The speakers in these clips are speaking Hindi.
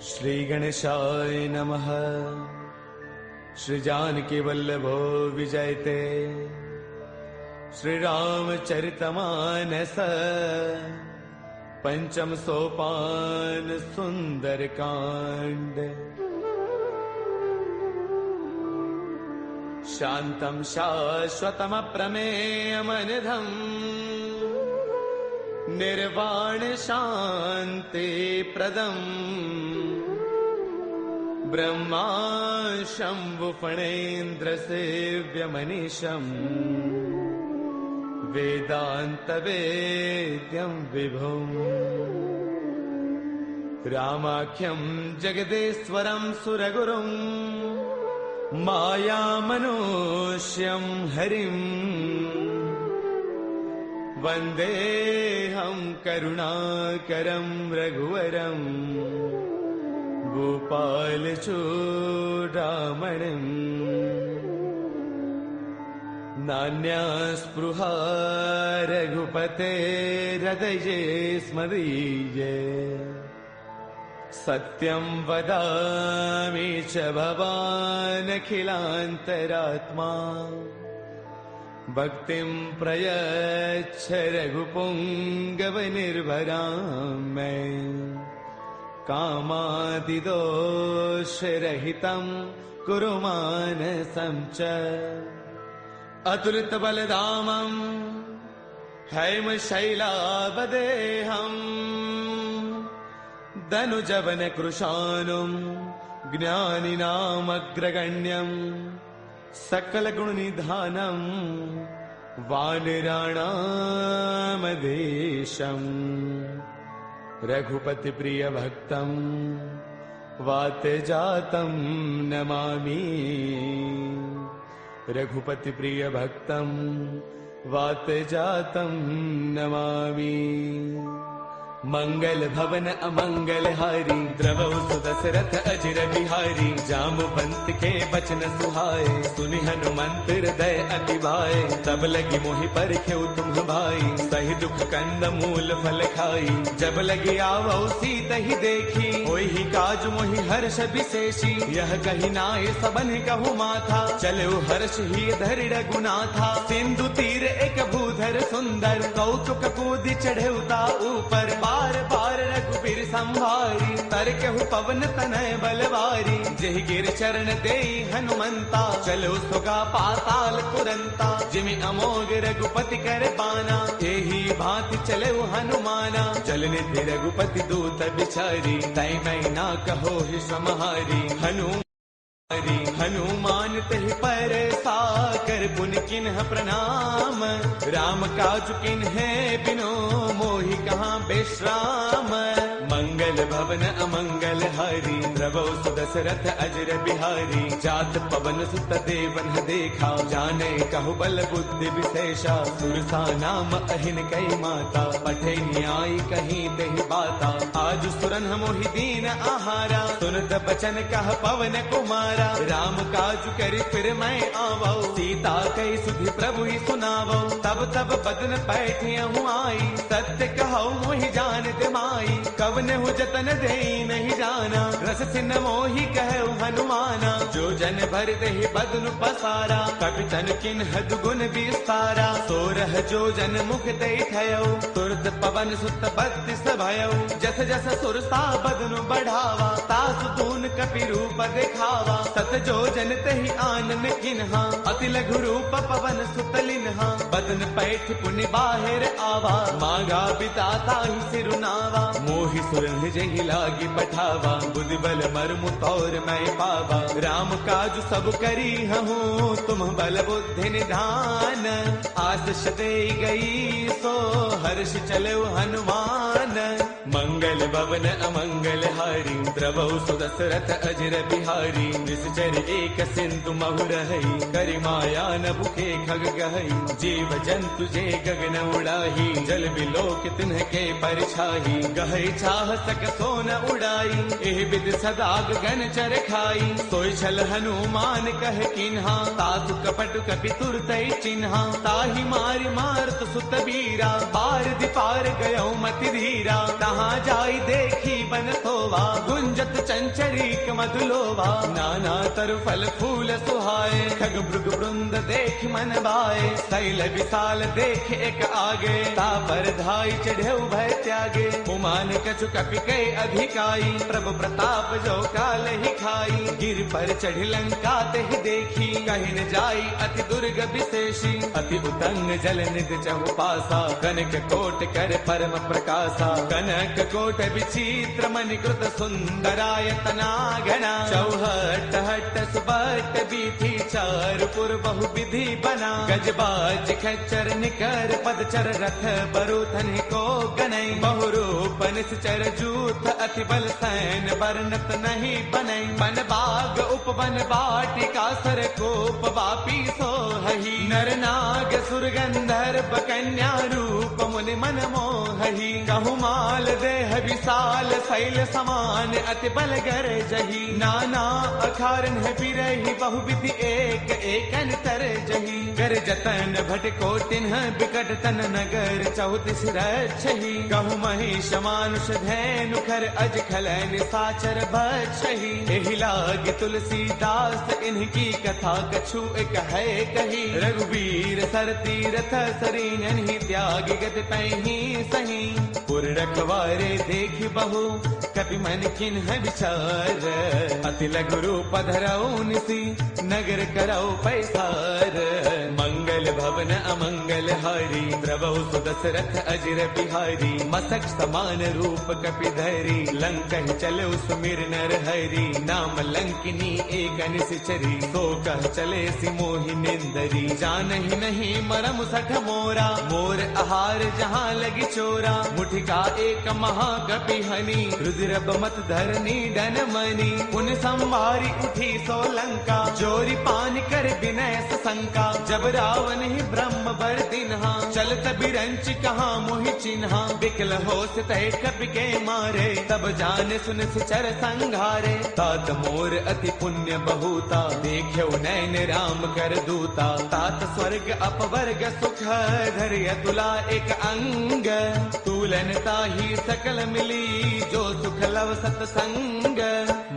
श्री गणेशाय नमः। श्री जानकी वल्लभो विजयते। श्री रामचरितमानस पंचम सोपान सुंदर कांड। शांतं शाश्वतम प्रमेयमनिधम् निर्वाण शांति प्रदम् ब्रह्मा शंभु फणेन्द्र सेव्यमनीशम् वेदांत वेद्यं विभुम् रामाख्यं जगदेश्वरं सुरगुरुं मायामनुष्यं हरिम् वन्देऽहं करुणाकरं रघुवरं गोपालचूडामणिम्। नान्या स्पृहा रघुपतेर्हृदये स्मदीये। सत्यं वदामि च भवानखिलान्तरात्मा। भक्तिं प्रयच्छ रघुपुङ्गवनिर्भरां मे। कामादिदोषरहितं कुरु मानसं च। अतुलितबलधामं हैमशैलावदेहम् धनुजवनकृशानुं ज्ञानिनामग्रगण्यम् सकलगुणनिधानं वानराणामधीशम्। रघुपतिप्रियभक्तं वातजातं नमामि। रघुपतिप्रियभक्तं वातजातं नमामि। मंगल भवन अमंगल हारी द्रवौ सुदशरथ अजिर बिहारी। जामवंत के बचन सुहाए सुनि हनुमंत हृदय अति भाए। तब लगी मोहि परखेउ तुम भाई सही दुख कंद मूल फल खाई। जब लगी आवौ सीतहि देखी होहि काज मोहि हर्ष विशेषी। यह कही नाय सबन कहु माथा चलो हर्ष ही धरि रघुनाथा। सिंधु तीर एक भूधर सुंदर कौतुक कूदि चढ़ेउता ऊपर। बार बार रघुबीर संभारी तरकहु पवन तनय बलवारी। जेहि गिर चरण देई हनुमंता चलो सुगा पाताल तुरंता। जिमि अमोघ रघुपति कर बाना एही भांति चले हनुमाना। जल निधि रघुपति दूत बिचारी तै मैं ना कहो ही समहारी। हनुमान तहि पर साकर पुन किन्ह प्रणाम। राम काज किन्हे बिनो मोहि कहाँ विश्राम। मंगल भवन अमंगल हारी द्रवौ सुदशरथ अजर बिहारी। जात पवन सुत देवन देखा जाने कहु बल बुद्धि विशेषा। सुरसा नाम अहिन कई माता पठे न्याय कहीं देहि बाता। आज सुरन मोहि दीन आहारा सुनत बचन कह पवन कुमारा। राम काज करि फिर मैं आवौ सीता कई सुधि प्रभु ही सुनावौ। तब तब बदन पैठियहु आई सत्य कहौ मोहि जानत माई। कवन हु जतन देई नहीं जाना रस सिन मोहि कहु हनुमाना। जो जन भर देहि बदनु पसारा कपितन किन्ह दुगुन विस्तारा। सोरह जो जन मुख देई थयौ तुरत पवन सुत बत्तीस भयौ। जस जस सुरसा बदनु बढ़ावा तासु तून कपि रूप दिखावा। सत जो जन तहि आनन किन्हा अति लघु रूप पवन सुत लिन्हा। बदन पैठ पुनि बाहिर आवा मांगा बिताता ही सिरुनावा। मोहि सुरन जहि लागी पठावा बुद्धि बल मर्मु तौर मैं पावा। राम काज सब करी हूँ तुम बल बुद्धि निधान। आशीष दे गई सो हर्ष चलो हनुमान। मंगल भवन अमंगल हारी द्रवौ सुदशरथ अजर बिहारी निश्चर एक सिंधु महु रही करि माया न भूखे खग गहई जीव जंतु जे गगन उड़ाही जल बिलोक तिन्ह के परछाही गहई चाह सक सोन उड़ाई एह विद सदा गगन चर खाई सोई छल हनुमान कह किन्हा तातु कपट कपि तुरतई चिन्हा ताहि मारि मारत सुत बीरा पार दिपार गयो मति धीरा तहाँ जाई देखी बन सोवा गुंजत चंचरीक मधुलोवा नाना तरु फल फूल सुहाए खग मृग वृंद देख मन भाए शैल विशाल देख एक आगे तापर धाई चढ़े भय त्यागे उमान कछु कपि के अधिकाई प्रभु प्रताप जो काल ही खाई गिर पर चढ़ लंका ते देखी कहीं न जाई अति दुर्ग विशेषी अति उतंग जल निध चहु पासा कनक कोट कर परम प्रकाशा कनक कोट विचित्र मणिकृत सुंदरायतना घना चौहट हट सुबट बीथी चारपुर बहु विधि बना गजबाज खच्चर निकर पदचर रथ बरुथन को गनई बहुरूप निश्चर जूथ अति बल सैन बरनत नहीं बनई बन बाग उपवन बाटिका सर कोप वापी सोहही नर नाग सुर गंधर्व कन्या रूप मुनि मन मोहही कहु माल देह विशाल शैल समान अति बल गर जही नाना अखारन है बिरही बहु विधि एक एकन तर जही कर जतन भटको तिन्ह बिकट तन नगर चौतीस रक्षही कहु महिष मानुष धैनु खर अज खलन साचर बक्षही एहि लाग तुलसीदास इनकी कथा कछु एक है कही रघुवीर सर तीरथ सरीन ही त्याग गत पैही सही पुर रखवारे देख बहु कपि मन किन्ह विचार अति लघु रूप धरऊ निसी नगर करऊ पैसार मंगल भवन अमंगल हारी द्रवहु सुदशरथ अजर बिहारी मसक समान रूप कपि धरी लंकन चले सुमिर नर हरि नाम लंकिनी एक निश्चरी सो कह चले सि मोहि निंदरी जानहि नहीं मरम सठ मोरा मोर आहार जहाँ लगी चोरा मुठिका एक महाकपि हनी रुद्र बमत धरनी डन मनी पुन संवारी उठी सो लंका जोरी पान कर विनय शंका जब रावण ही ब्रह्म बर दिन्हा चलत बिरंच कहाँ मोहि चिन्हा बिकल हो तय कपि के मारे तब जान सुन सिचर संघारे तात मोर अति पुण्य बहुता देख्यो नैन राम कर दूता तात स्वर्ग अपवर्ग सुख धर्य तुला एक अंग तूलन ताही सकल मिली जो सुख लव सतसंग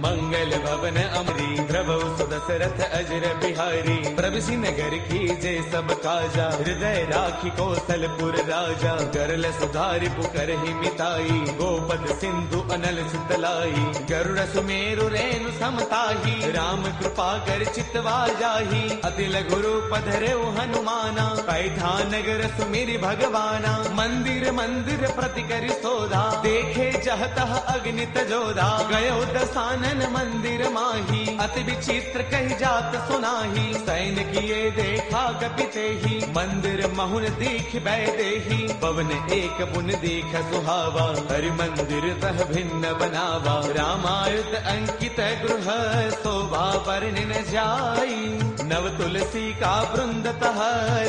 मंगल भवन अमरी द्रवहु सुदशरथ अजर बिहारी प्रभुषि नगर की जय सब काजा हृदय राखी कौशलपुर राजा करल सुधारि पुकर ही मिताई गोपद सिंधु अनल सुतलाई गरुड़ सुमेरु रेणु समताही राम कृपा कर चितवा जाही अति लघु रूप धरेउ हनुमाना पैठा नगर सुमिरि भगवाना मंदिर मंदिर प्रति करि सोधा देखे जहतः अग्नित जोधा गयो दसानन मंदिर माही अति विचित्र कही जात सुनाही सैन किए देखा कपिते ही मंदिर महुन दीख बैदेही पवन एक पुन दीख सुहावा हरि मंदिर तह भिन्न बनावा रामायुध अंकित गृह शोभा वर्णि न जाई नव तुलसी का वृंद तह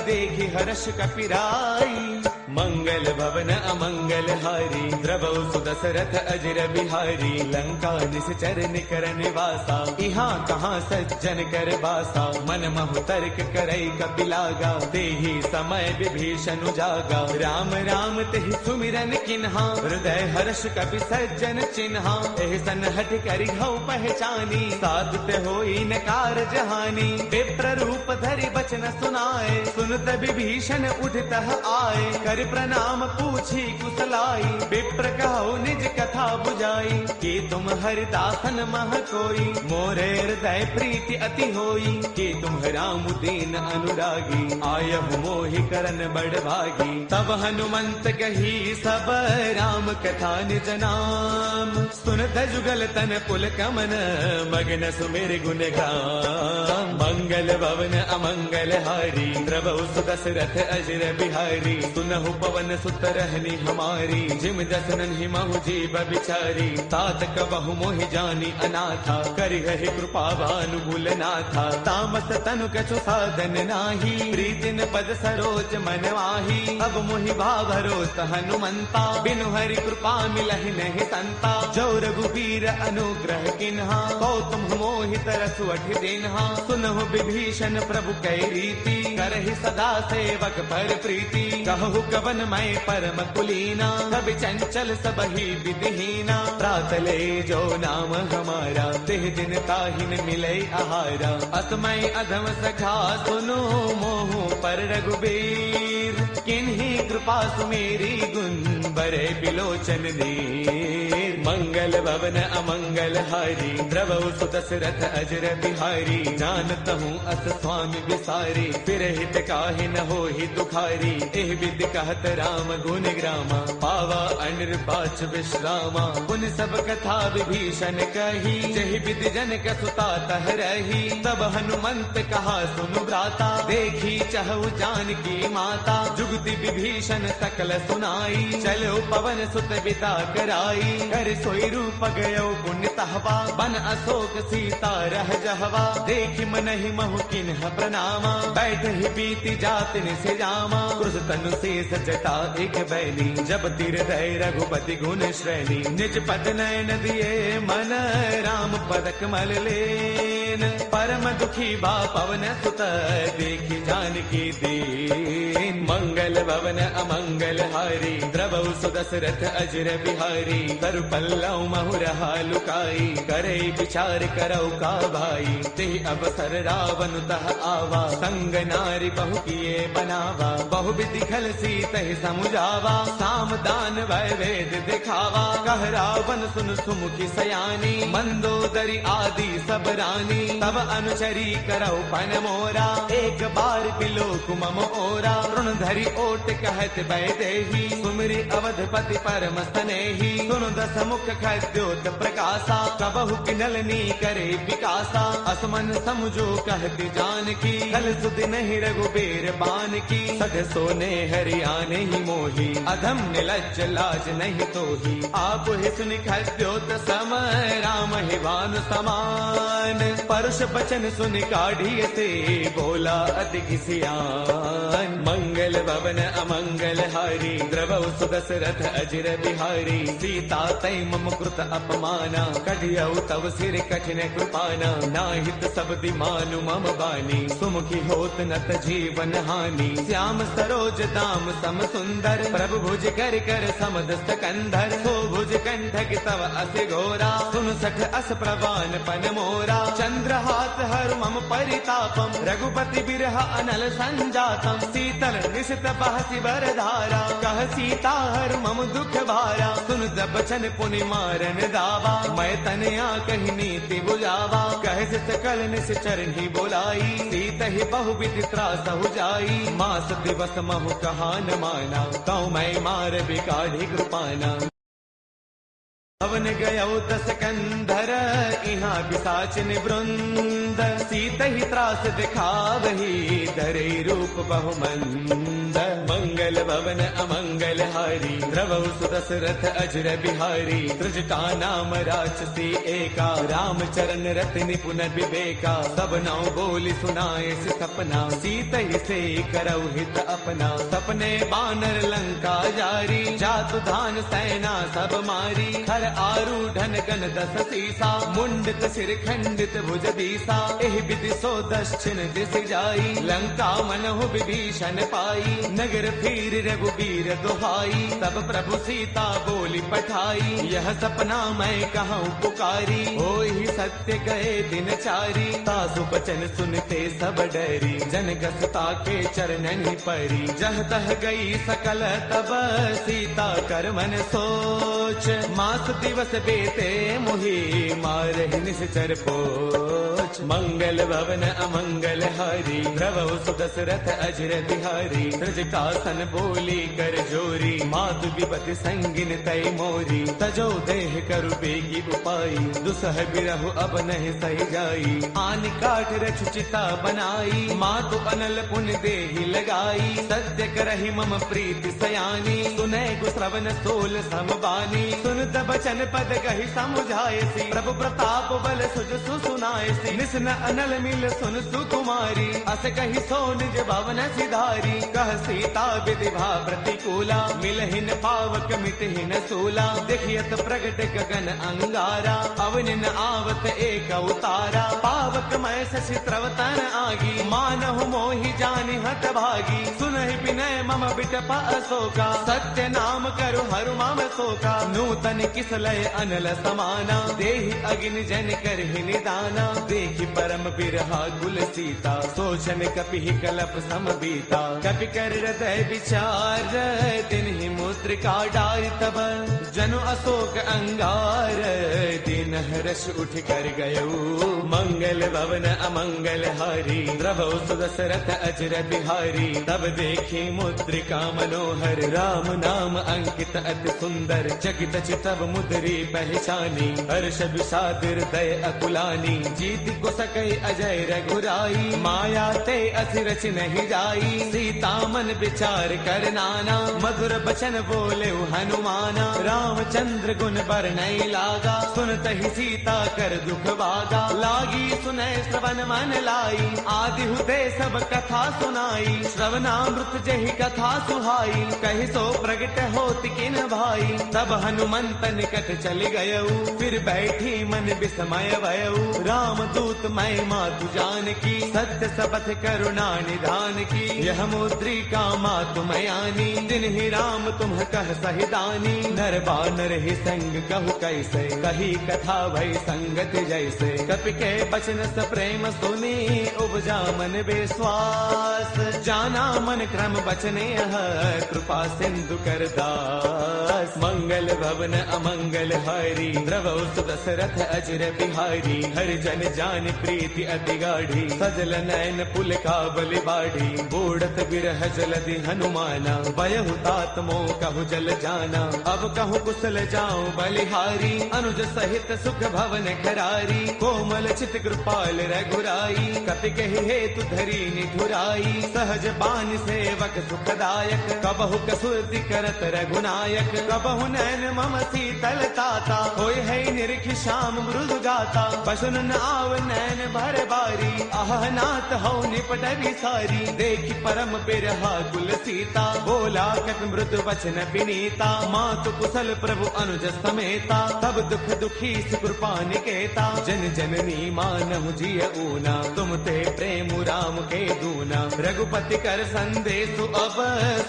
देखी हर्ष कपिराई मंगल भवन अमंगल हारी द्रवहु सुदशरथ अजर बिहारी लंका निश्चर निकर निवासा यहाँ कहाँ सज्जन कर बासा मन महु तर्क करई कपिलागा तेहि समय विभीषण जागा राम राम तेहि सुमिरन किन्हा हृदय हर्ष कपि सज्जन चिन्हा एहि सन हठ करि हऊ पहचानी साधुत होई न कारज हानि विप्र रूप धरि बचन सुनाए सुनत विभीषण उठतः आए कर प्रणाम पूछी कुशलाई विप्र कहो निज कथा बुझाई कि तुम हरिदासन मह कोई मोरे हृदय प्रीति अति होई कि तुम राम दीन अनुरागी आयहु मोहि करन बड़ भागी तब हनुमंत कही सब राम कथा निज नाम सुनत जुगल तन पुल कमन मगन सुमिर गुण गाम मंगल भवन अमंगल हारी द्रवहु सुदशरथ अजर बिहारी सुनहु पवन सुत रहनी हमारी, जिम दसनन ही महु जीव बिचारी। तात कबहु मोहि जानी अनाथा, करि गहि कृपा भानुगुल नाथा। तामस तनु कछु साधन नाही, प्रीतिन पद सरोज मन वाही। अब मोहि भावरोत हनुमंता, बिनु हरि कृपा मिलहि नहीं संता। जो रघुबीर अनुग्रह किन्हा, कौतुम मोहि तरसु अठि दिन्हा। सुनहु विभीषण प्रभु कै रीति, करहि सदा सेवक पर प्रीति। कहु कवन मैं परम कुलीना, कवि चंचल सबहि विधिहीना। प्रातले जो नाम हमारा, तिह दिन ताहिन मिलै आहारा। असमय अधम सखा सुनो, मोहु पर रघुबीर। किन्ही कृपा सुमेरी, गुण बरे बिलोचन दीर। मंगल भवन अमंगल हारी, द्रवहु सुत दशरथ अजर बिहारी। जानत हूँ अस स्वामी विसारी, फिर हित काहि न होहि दुखारी। एह विधि कहत राम गुण ग्रामा, पावा अनिर्बाच विश्रामा। पुन सब कथा विभीषण कही, जहि विधि जनक सुता तह रही। तब हनुमंत कहा सुनु भ्राता, देखी चहु जानकी माता। जुगति विभीषण सकल सुनाई, चलो पवन सुत बिता कराई। कर सोई रूप गयो पुण्य तहवा, बन अशोक सीता रह जहवा। देखि मनहि महु किन्ह प्रणामा, बैठ ही बीती जात निसे जामा। क्रुश तनु शेष जटा एक बैली, जब तिर दय रघुपति गुण श्रेणी। निज पद नयन दिए मन, राम पद कमल लेन। परम दुखी बा पवन सुत, देखि जानकी दीन। मंगल भवन अमंगल हारी, द्रवहु सुत दशरथ अजर बिहारी। तरु पल्लव महु रहा लुकाई, करे विचार करौ का भाई। ते अवसर रावण तह आवा, संग नारी बहु किए बनावा। बहु विधि खल सीतहि समुझावा, साम दान वै वेद दिखावा। कह रावण सुन सुमुखी सयानी, मंदोदरी आदि सब रानी। तब अनुचरी करौ पन मोरा, एक बार बिलोक मम ओरा। ऋण धरि ओट कहत वैदेही, सुमिरि अवधपति परम स्नेही। सुन दस मुख खद्योत प्रकाशा, कबहु किनलनी करे विकासा। असमन समझो कहती जानकी, कल सुध नहीं रघुबीर बान की। सध सोने हरियाणे ही मोही, अधम निलज्ज लाज नहीं तोही। आप ही सुनि खद्योत सम, राम ही भानु समान। परुष बचन सुनि काढ़ी से, बोला अति सियान। मंगल भवन अमंगल हारी, द्रवहु सुत दशरथ अजर बिहारी। सीता तै मम कृत अपमाना, कढ़ियौ तव सिर कठिन कृपाना। नाहित सब दिमानु मम बानी, सुमुखी होत नत जीवन हानि। श्याम सरोज दाम सम सुंदर, प्रभु भुज कर कर समदस्त कंधर। सो भुज कंठक तव अस घोरा, सुन सठ अस प्रवान पन मोरा। चंद्रहास हर मम परितापम, रघुपति बिरह अनल संजातम। शीतल निशित बहसी बरधारा, कह सीता हर मम दुख भारा। सुन जब बचन पुनि मारन दावा, मैं तनया कही नीति बुझावा। कह सकल निस चरणी बोलाई, सीत ही बहु विधि त्रास हो जाई। मास दिवस महु कहा न माना, कौ मैं मार बिकाढ़ी कृपाना। पवन गयो दस कंधर, इहाँ पिशाचिन वृंद। सीत ही त्रास दिखावही, धरे रूप बहुमंद। मंगल भवन अमंगल हारी, द्रवहु सुत दशरथ अजर बिहारी। त्रिजटा नाम राक्षसी एका, राम चरण रति निपुण विवेका। सब नौ बोली सुनाए सपना, सीत ही से करौ हित अपना। सपने बानर लंका जारी, जातु धान सेना सब मारी। हर आरूढ़न गण दस सीसा, मुंडित सिर खंडित भुज दीसा। एह विधि सो दक्षिण दिस जाई, लंका मनहु विभीषण पाई। नगर फिर रघुबीर दुहाई, तब प्रभु सीता बोली पठाई। यह सपना मैं कहूँ पुकारी, होई सत्य गए दिन चारी। तासु बचन सुनते सब डरी, जनक सुता के चरणन परी। जह तह गई सकल तब, सीता कर मन सोच। मास दिवस बेते मुहि, मार निश्चर पोच। मंगल भवन अमंगल हारी, द्रवौ सुदशरथ अजर बिहारी। त्रिजटासन बोली कर जोरी, मातु विपति संगिन तय मोरी। तजो देह करु बेगी उपाई, दुसह बिरहु अब नहीं सही जाई। आन काठ रच चिता बनाई, मातु अनल पुन देहि लगाई। सत्य करहि मम प्रीति सयानी, सुनै गुश्रवण सोल समबानी। सुनत बचन पद कहि समुझायसी, प्रभु प्रताप बल सुज सुनायसी। निसन अनल मिल सुन सुकुमारी, अस कहि सो निज भवन सिधारी। कह सीता विधि भा प्रतिकूला, मिलहिन पावक मिटहिन सूला। देखियत प्रगट गगन अंगारा, अवनिन आवत एक अवतारा। पावक मैं शशि त्रवतन आगी, मानहु मोहि जानि हत भागी। सुनहि विनय मम बिटप अशोका, सत्य नाम करु हरु मम शोका। नूतन किसलय अनल समाना, देहि अग्नि जन करहि निदाना। देखि परम बिरहा कुल सीता, सोचन कपिहि कलप समबीता। कपि कर हृदय विचार, तिन्हि मुद्रिका डारि तब। जनु अशोक अंगार, दिन हर्ष उठ कर गयऊ। मंगल भवन अमंगल हारी, द्रवौ सुदशरथ अजर बिहारी। तब देखी मुद्रिका मनोहर, राम नाम अंकित अति सुंदर। चकित चितव मुद्री पहचानी, हर्ष विषाद हृदय अकुलानी। जीत को सकई अजय रघुराई, माया ते अति रच नहीं जाई। सीता मन विचार कर नाना, मधुर बचन बोले हनुमाना। रामचंद्र गुण बरनई लागा, सुनत ही सीता कर दुख भागा। लागी सुनय श्रवण मन लाई, आदि हुते सब कथा सुनाई। श्रवणामृत जहि कथा सुहाई, कहि सो प्रगट होत किन भाई। तब हनुमंत निकट चल गयऊ, फिर बैठी मन विस्मय भयऊ। राम दूत मैं मातु जान की, सत्य सबथ करुणा निधान की। यह मुद्रिका मातु मयानी, दिन ही राम तुम कह सहिदानी। नर बानर ही संग कहु कैसे, कही कथा भई संगत जैसे। कपि के बचन स प्रेम सुनी, उपजा मन विश्वास। जाना मन क्रम बचने कृपा सिंधु कर दास। मंगल भवन अमंगल हारी, द्रवौ सुदशरथ अजर बिहारी। हरि जन जान प्रीति अति गाढ़ी, सजल नयन पुल का बलि बाढ़ी। बूढ़त बिरह जलधि हनुमाना, बयहु तात मोह कहु जल जाना। अब कहु कुशल जाऊं बलिहारी, अनुज सहित सुख भवन खरारी। कोमल चित कृपाल रघुराई, कपि कहि हेतु धरी निठुराई। सहज बान सेवक सुखदायक, कबहु कसुरति करत रघुनायक। कबहु नैन मम शीतल ताता, होय है निरखि श्याम मृदु गाता। बसुन न आव नैन भर बारी, आह नाथ हौ निपट विसारी। देखि परम बिरहा कुल सीता, बोला कपि मृदु वचन विनीता। मातु कुशल प्रभु अनुज समेता, तब दुख दुखी कृपा निकेता। जन जननी मानहु जिय ऊना, तुम ते प्रेम राम के दूना। रघुपति कर संदेश अब,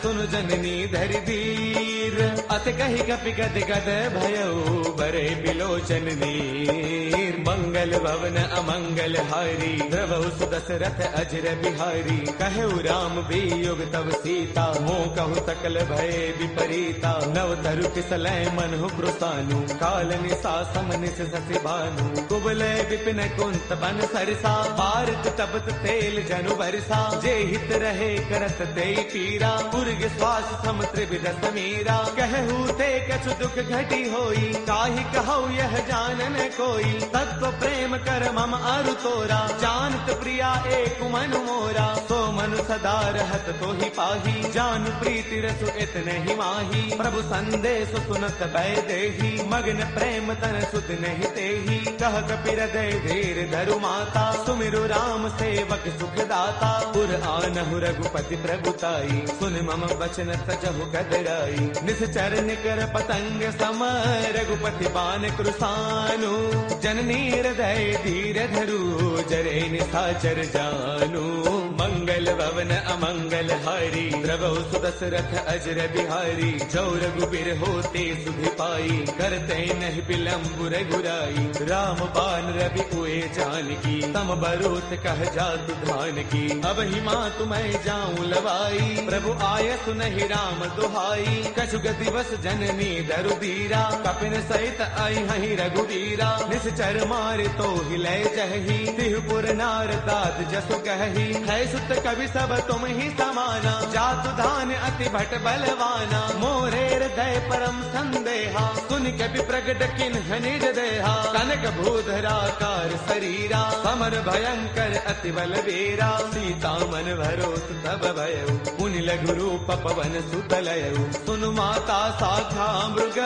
सुन जननी धरि धीर। अत कहि कपि गद गद भयऊ, बरे बिलोचन नीर। मंगल भवन अमंगल हारी, द्रवौ सुदशरथ अजर बिहारी। कहु राम वियोग तब सीता, मोह कहु सकल भय विपरीता। नव तरु किसलय मनहु कृतानु, काल निशा समनिस शशि भानु। कुबलय विपिन कुंत बन सरसा, भारत तपत तेल जनु बरसा। जे हित रहे करत ते पीरा, उर्ग श्वास सम त्रिविध समीरा। कहु ते कछु दुख घटी होई, काहि कहु यह जानन कोई। तत्व प्रेम कर मम अरु तोरा, जानत प्रिया एक मनु मोरा। सो मनु सदा रहत तो ही पाही, जानु प्रीति रसु इतने ही माही। प्रभु संदेश सुनत भय देही, मग्न प्रेम तन सुध नहीं तेही। कह कपि हृदय धीर धरु माता, सुमिरु राम सेवक सुख दाता। पुर आनहु रघुपति प्रभुताई, सुन मम वचन तजहु कदराई। निश्चर निकर पतंग सम, रघुपति बान कृसानु। जननी हृदय धीर धरु, जरे निशाचर जानु। मंगल भवन अमंगल हारी, द्रवौ सुदशरथ अजर बिहारी। जो रघुबीर होते सुधि पाई, करते नहीं विलंब रघुराई। राम बान रवि उए जानकी, तम बरूत कह जातु धान की। अब ही माँ तुम्हें जाऊं लवाई, प्रभु आय सुनहि राम दुहाई। कछु गति बस जननी दरुदीरा, कपिन सहित आई हहि रघुवीरा। निश्चर मारे तो हिले जही, तिहुपुर नार दात जसु कही। है सुत कवि सब तुम ही समाना, जातु धान अति भट बलवाना। मोरे हृदय परम संदेहा, सुन कवि प्रगट किन्ह निज देहा। कनक भूधराकार शरीरा, समर भयंकर अति बलवीरा। सीता मन भरोस तब भयउ, मुनि लघु रूप पवन सुत लयउ। सुनु माता साखा मृग,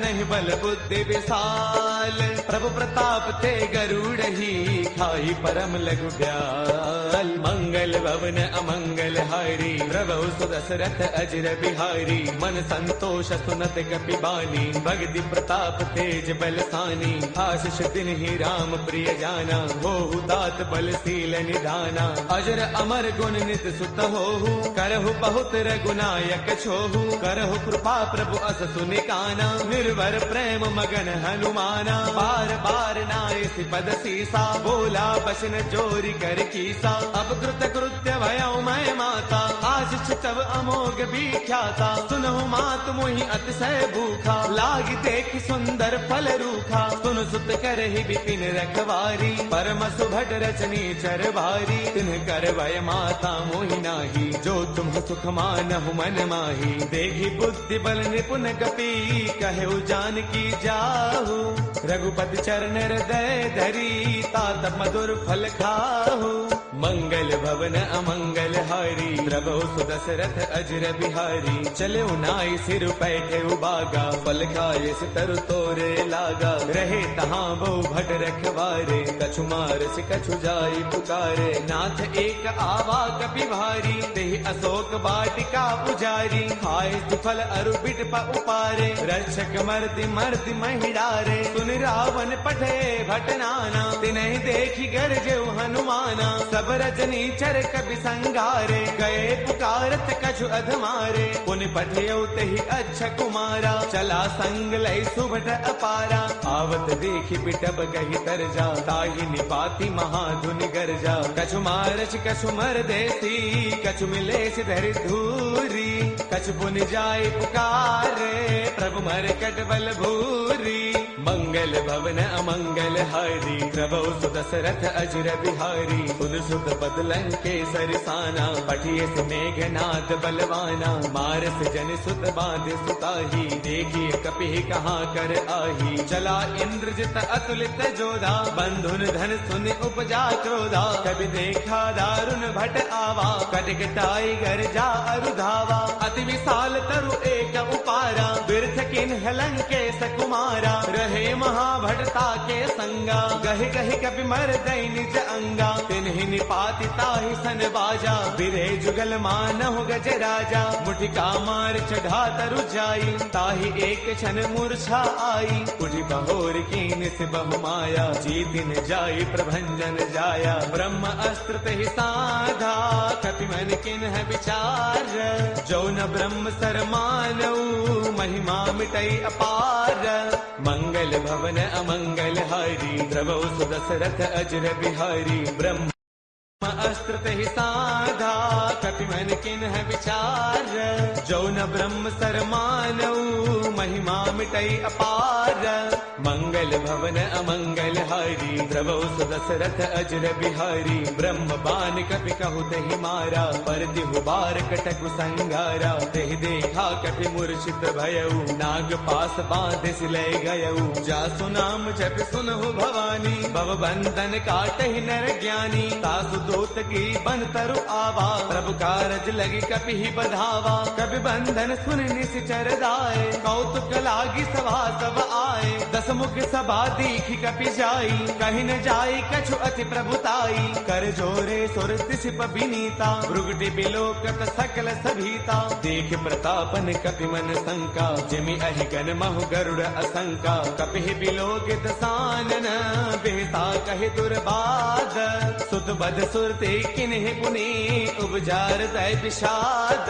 नहीं बल बुद्धि विशाल। प्रभु प्रताप ते गरुड़ ही, खाई परम लघु ब्याल। मंगल भवन अमंगल हारी, प्रभु सुदशरथ अजर बिहारी। मन संतोष सुनत कपि बानी, भगति प्रताप तेज बलसानी। आशीष दिन ही राम प्रिय जाना, होहु तात बलशील निधाना। अजर अमर गुण नित सुत होहु, करहु बहुत रघुनायक छोहु। करहु कृपा प्रभु अस सुनिकाना, निर्भर प्रेम मगन हनुमाना। बार बार नाय पद सीसा, बोला बसन जोरी कर कीसा। अब कृत कृत्य भयउ मैं माता, आशीष तब अमोघ विख्याता। सुनहु मात मोहि अतिशय भूखा, लागी देख सुंदर फल रूखा। सुन सुत करहि बिपिन रखवारी, परम सुभट रचनी चर भारी। तिन्ह कर भय माता मोहि नाही, जो तुम सुख मानहु मन माही। देखी बुद्धि बल निपुण गति, कहु जानकी जाहु। रघुपति चरण हृदय धरी, तात मधुर फल खाहु। मंगल भवन अमंगल हारी, प्रभु सुदशरथ अजर बिहारी। चले नाई सिर पैठे उबागा, फल खाए तरु तोरे लागा। रहे तहाँ बहु भट रखवारे, कछु मारस कछु जाई पुकारे। नाथ एक आवा कपि भारी, तेहि अशोक वाटिका पुजारी। खाए फल अरु बिट प उपारे, रक्षक मर्दि मर्दि महिडारे। सुन रावण पठे भट नाना, तिन्हि देखी गरजेउ हनुमाना। सब रजनी चर कपि संगारे, गए पुकारत कछु अधमारे। पुनि पठेउ तेहि अच्छा कुमारा, चला संग लय सुभट अपारा। आवत देखी बिटब कहि तरजा, ताहि निपाति महाधुनि गरजा। कछु मारच कछु मर देसी, कछु मिलेस धरि धूरी। कछु पुनि जाय पुकारे, प्रभु मरकट बल भूरी। मंगल भवन अमंगल हारी, प्रभु सुदशरथ अजर बिहारी। सुन सुत बदलन के सरसाना, पठिए से मेघनाद बलवाना। मारस जन सुत बांध सुताही, देखिए कपि कहाँ कर आही। चला इंद्रजित अतुलित जोधा, बंधुन धन सुन उपजा क्रोधा। कभी देखा दारुण भट आवा, कटकटाई गरजा अरुधावा। अति विशाल तरु एक उपारा, बिरथ किन्ह लंकेश कुमारा। रहे महाभटता के संगा, गहि गहि कपि मर दई निज अंगा। तिन्हि निपाति ताहि सन बाजा, बिरे जुगल मानहु गज राजा। मुठिका मार चढ़ा तरु जाई, ताहि एक क्षण मूर्छा आई। उठि बहोर कीन से बहु माया, जीतिन जाई प्रभंजन जाया। ब्रह्म अस्त्र तेहि साधा, कपि मन किन्ह विचार। जो न ब्रह्म सर मानऊ, महिमा मिटई अपार। मंगल भवन अमंगल हारी, प्रभु सुदशरथ अजर बिहारी। ब्रह्म अस्त्र तेहि साधा, कपि मन किन्ह विचार। जो न ब्रह्म सर मानऊ, महिमा मिटई अपार। मंगल भवन अमंगल हारी, प्रभु सुदशरथ अजर बिहारी। ब्रह्म बान कपि कहु तेहि मारा, पर तिहु बार कटकु संगारा। तेहि देखा कपि मूर्छित भयउ, नाग पास बांधे सिलय गयउ। जासु नाम जपि सुनहु भवानी, भव बंधन काटहि नर ज्ञानी। तासु दूत की बन तरु आवा, प्रभु कारज लगी कपि ही बधावा। कपि बंधन सुन निश्चर दाए, कौतुक लागी सभा सब आए। दस मुख सभा दीखी कपि जाई, कहीं न जाई कछु अति प्रभुताई। कर जोरे सुर दिसिप विनीता, भृगुटि बिलोकत सकल सभीता। देख प्रतापन कपि मन शंका, जिमि अहिगन महु गरुड़ असंका। कपि बिलोकित सानन, बेहता कहि दुर्बाद। सुत बद सुरते किन्हि पुनि, उपजार तय विषाद।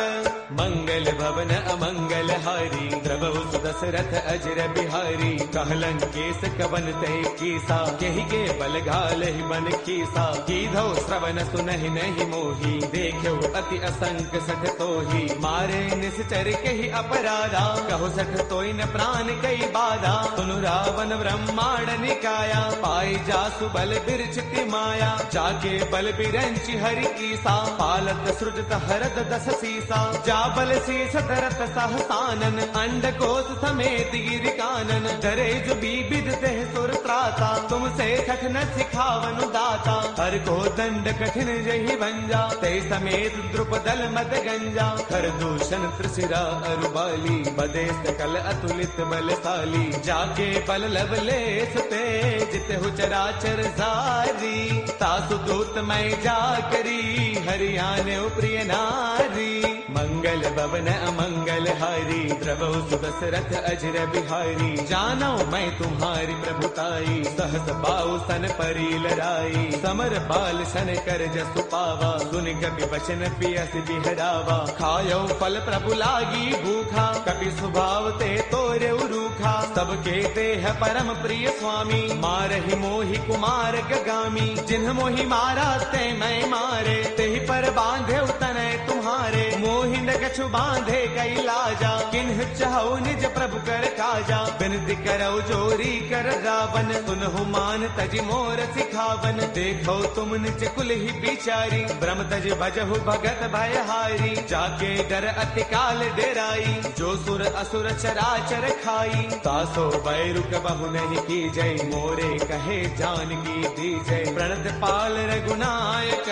मंगल भवन अमंगल हारी, प्रभु सुदशरथ अजर बिहारी। कहलन केस कवन ते कीसा, केहि के बल घाल ही बन कीसा। कीधो श्रवण सुनहि नहीं मोही, देखो अति असंक सठ तोही। मारे निश्चर केहि अपराधा, कहो सठ तोई न प्राण कई बाधा। सुनु रावण ब्रह्मांड निकाया, पाई जासु बल बिरचिति माया। जाके बल बिरंचि हरि ईसा, पालत सृजत हरद दस सीसा। जा बल शीस धरत सहसानन, अंड कोश समेत गिर कानन। डरे जो बीबिद देह सुर त्राता, तुमसे कठिन सिखावनु दाता। हर को दंड कठिन जहि भंजा, ते समेत द्रुपदल मद गंजा। कर दूषण त्रिशिरा अरुबाली, बदे सकल अतुलित बलशाली। जाके बल लवलेश ते, जित हो चराचर सारी। तासु दूत मैं जा करी, हरियाणे प्रिय नारी। मंगल भवन अमंगल हारी, द्रवौ सुदशरथ अजर बिहारी। जानो मैं तुम्हारी प्रभुताई, सहस पाऊ सन परी लड़ाई। समर बाल सन कर जसु पावा, सुन कपि वचन पियस बिहरावा। खायो फल प्रभु लागी भूखा, कपि स्वभाव ते तोरे रूखा। सबके देह परम प्रिय स्वामी, मारहि मोहि कुमार गगामी। जिन्ह मोहि मारा ते मैं मारे, तेहि पर बांधे तनय तुम्हारे। मोहि न कछु बांधे कई लाजा, किन्ह चाहो निज प्रभु कर काजा। बिनती करौ जोरी कर रावण, सुनहु मान तजि मोर सिखावन। देखो तुम निज कुल ही बिचारी, ब्रह्म तज भजहु भगत भयहारी। जाके डर अति काल डेराई, जो सुर असुर चराचर खाई। तासो बैरु कबहु नहीं की जय, मोरे कहे जानकी दी जय। प्रणत पाल रघुनायक,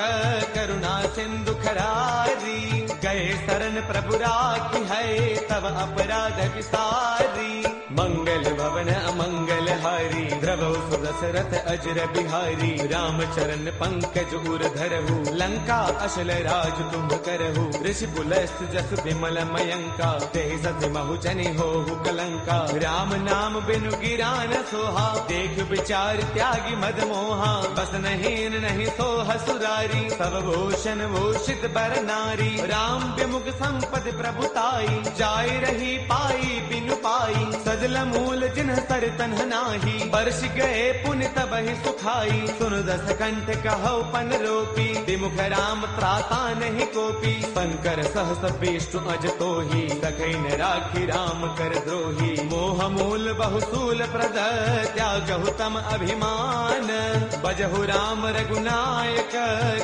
करुणा सिंधु खरारी। गए शरण प्रभु राखी है, तब अपराध विसारी। मंगल भवन अमंगल हारी, द्रवौ सुदशरथ अजर बिहारी। राम चरण पंकज उर धरहु, लंका अशल राज तुम करहु। ऋषि पुलस्त जस विमल मयंका, ते सति महु जनि होहु कलंका। राम नाम बिनु गिरा न सोहा, देख विचार त्यागी मद मोहा। बस नहीं नहीं सोह सुरारी, सब भूषण भूषित बर नारी। राम विमुख संपद प्रभुताई, जाय रही पाई बिनु पाई। सजल मूल जिन्ह सर तन्ह नाही, बरस गए पुण्य तबहि सुखाई। सुन दस कंठ कहो पन रोपी, विमुख राम त्राता नहीं कोपी। शंकर सहस विष्णु अज तोही, सखै न राखी राम कर द्रोही। मोह मूल बहुसूल प्रद, त्यागहु तम अभिमान। बजहु राम रघुनायक,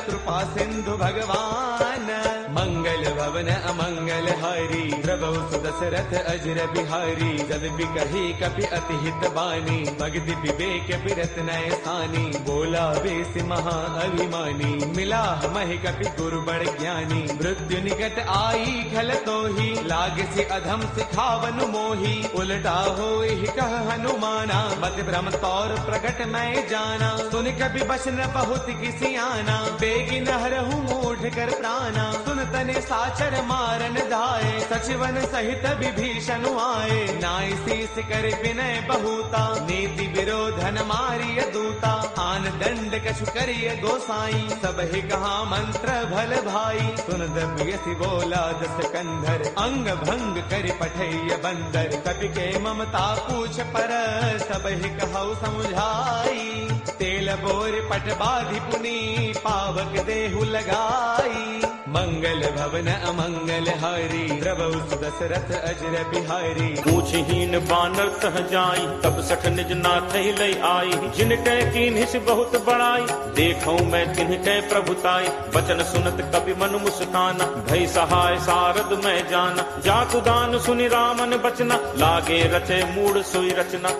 कृपा सिंधु भगवान। मंगल भवन अमंगल हारी, द्रवौ सुदशरथ अजर बिहारी। जद बिकहि कपि अति हित बानी, भगति विवेक बिरत नय सानी। बोला बेस महा अभिमानी, मिला महि कपि गुरु बड़ ज्ञानी। मृत्यु निकट आई खल तोही, लागे से अधम सिखावनु मोही। उलटा होहि कह हनुमाना, मत भ्रम तौर प्रगट मैं जाना। सुन कपि बचन बहुत किसी आना, बेगी नहरहु मूढ़ कर प्राणा। सुन तने साचर मारन धाये, सचिवन सहित विभीषण आए। नाई शीस कर विनय बहुता, नीति विरोधन मारिय दूता। आन दंड कछु करिय गोसाई, सब ही कहा मंत्र भल भाई। सुन दमयसि बोला दस कंधर, अंग भंग कर पठैय बंदर। कपि के ममता पूछ पर, सब ही कहु समुझाई। तेल बोर पट बाधि पुनी, पावक देहु लगाई। मंगल भवन अमंगल हारी, द्रवौ सुदशरथ अजर बिहारी। पूछहीन बानर तह जाई, तब सठ निज नाथ लय आई। जिन कै कीन्हिस बहुत बड़ाई, देखौ मैं तिन्ह कै प्रभुताई। बचन सुनत कपि मन मुस्काना, भय सहाय सारद मैं जाना। जातु दान सुनि रामन बचना, लागे रचे मूढ़ सोई रचना।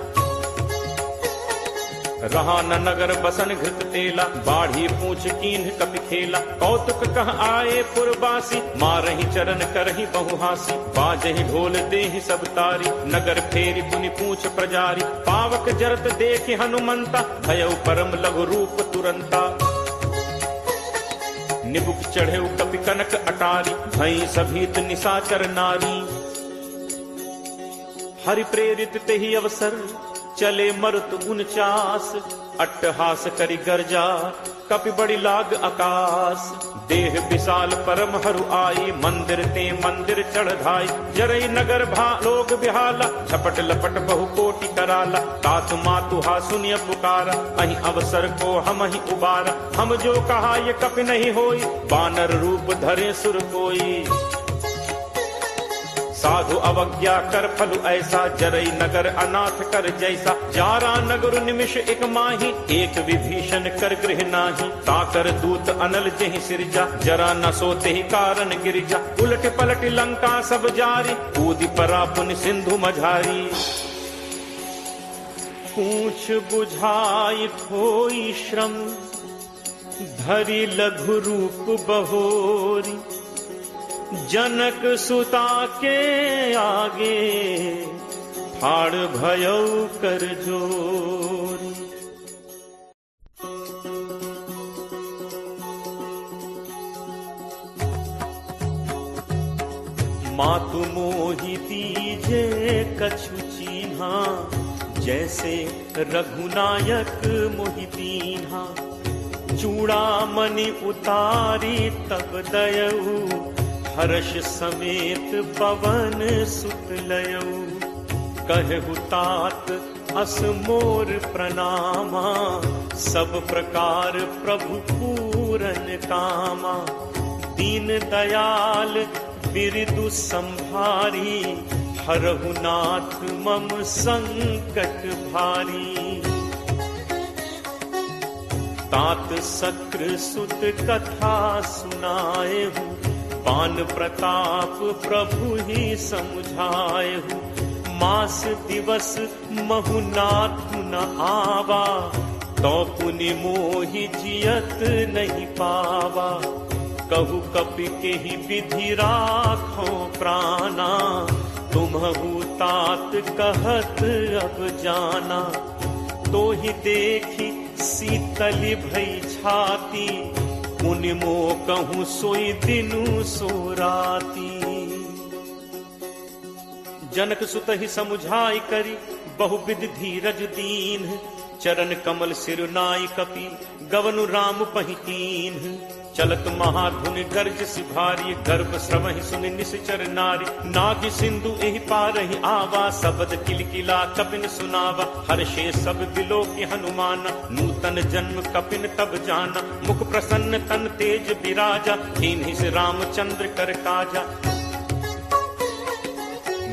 रहा न नगर बसन घृत तेला, बाढ़ी पूछ कीन्ह कपि खेला। कौतुक कह आए पुरबासी, मारहि चरण करहि बहुहासी। बाजहि ढोल देहि सब तारी, नगर फेरी पुनि पूछ प्रजारी। पावक जरत देखि हनुमंता, भयउ परम लघु रूप तुरंता। निबुक चढ़े कपि कनक अटारी, भई सभीत निशाचर नारी। हरि प्रेरित तेहि अवसर, चले मरुत 49 अट्टहास करी गर्जा कपि बड़ी लाग आकाश। देह विशाल परम हरु आई, मंदिर ते मंदिर चढ़ाई। जरई नगर भा लोग बिहाला, झपट लपट बहु कोटि कराला। तातु मातु हा सुनिय पुकारा, अहि अवसर को हम ही उबारा। हम जो कहा ये कपि नहीं होई, बानर रूप धरे सुर कोई। साधु अवज्ञा कर फलु ऐसा, जरई नगर अनाथ कर जैसा। जारा नगर निमिष एक माही, एक विभीषण कर गृह नाही। ताकर दूत अनल जहि सिरजा, जरा न सोते ही कारण गिरिजा। उलट पलट लंका सब जारी, कूदि परा पुन सिंधु मझारी। पूछ बुझाई खोई श्रम, धरि लघु रूप बहोरी। जनक सुता के आगे, फाड़ भयौ कर जोरी। मातु मोहि दीजे कछु चीन्हा, जैसे रघुनायक मोहि दीन्हा। चूड़ामणि उतारी तब दयऊ, हर्ष समेत पवन सुत लयऊ। कहु तात अस मोर प्रणामा, सब प्रकार प्रभु पूरन कामा। दीन दयाल बिरदु संभारी, हरहु नाथ मम संकट भारी। तात सक्र सुत कथा सुनाए हूँ, पान प्रताप प्रभु ही समुझाए हूँ। मास दिवस महु नाथु न आवा, तो पुनि मोहि जियत नहीं पावा। कहु कपि के ही विधि राखो प्राणा, तुम्हु तात कहत अब जाना। तो ही देखी शीतल भई छाती, मुनि मो कहूँ सोई दिनु सो राती। जनक सुत ही समुझाई करी, बहुविध धीरज दीन। चरण कमल सिरुनाई कपि, गवनु राम पहिकीन। चलत महाधुनि गर्ज सिभारी, गर्भ श्रवहि सुनि निश्चर नारी। नाग सिंधु एहि पारहि आवा, सबद किलकिला कपिन सुनावा। हर्षे सब बिलो की हनुमाना, नूतन जन्म कपिन तब जाना। मुख प्रसन्न तन तेज विराजा, दीन्हि से रामचंद्र कर काजा।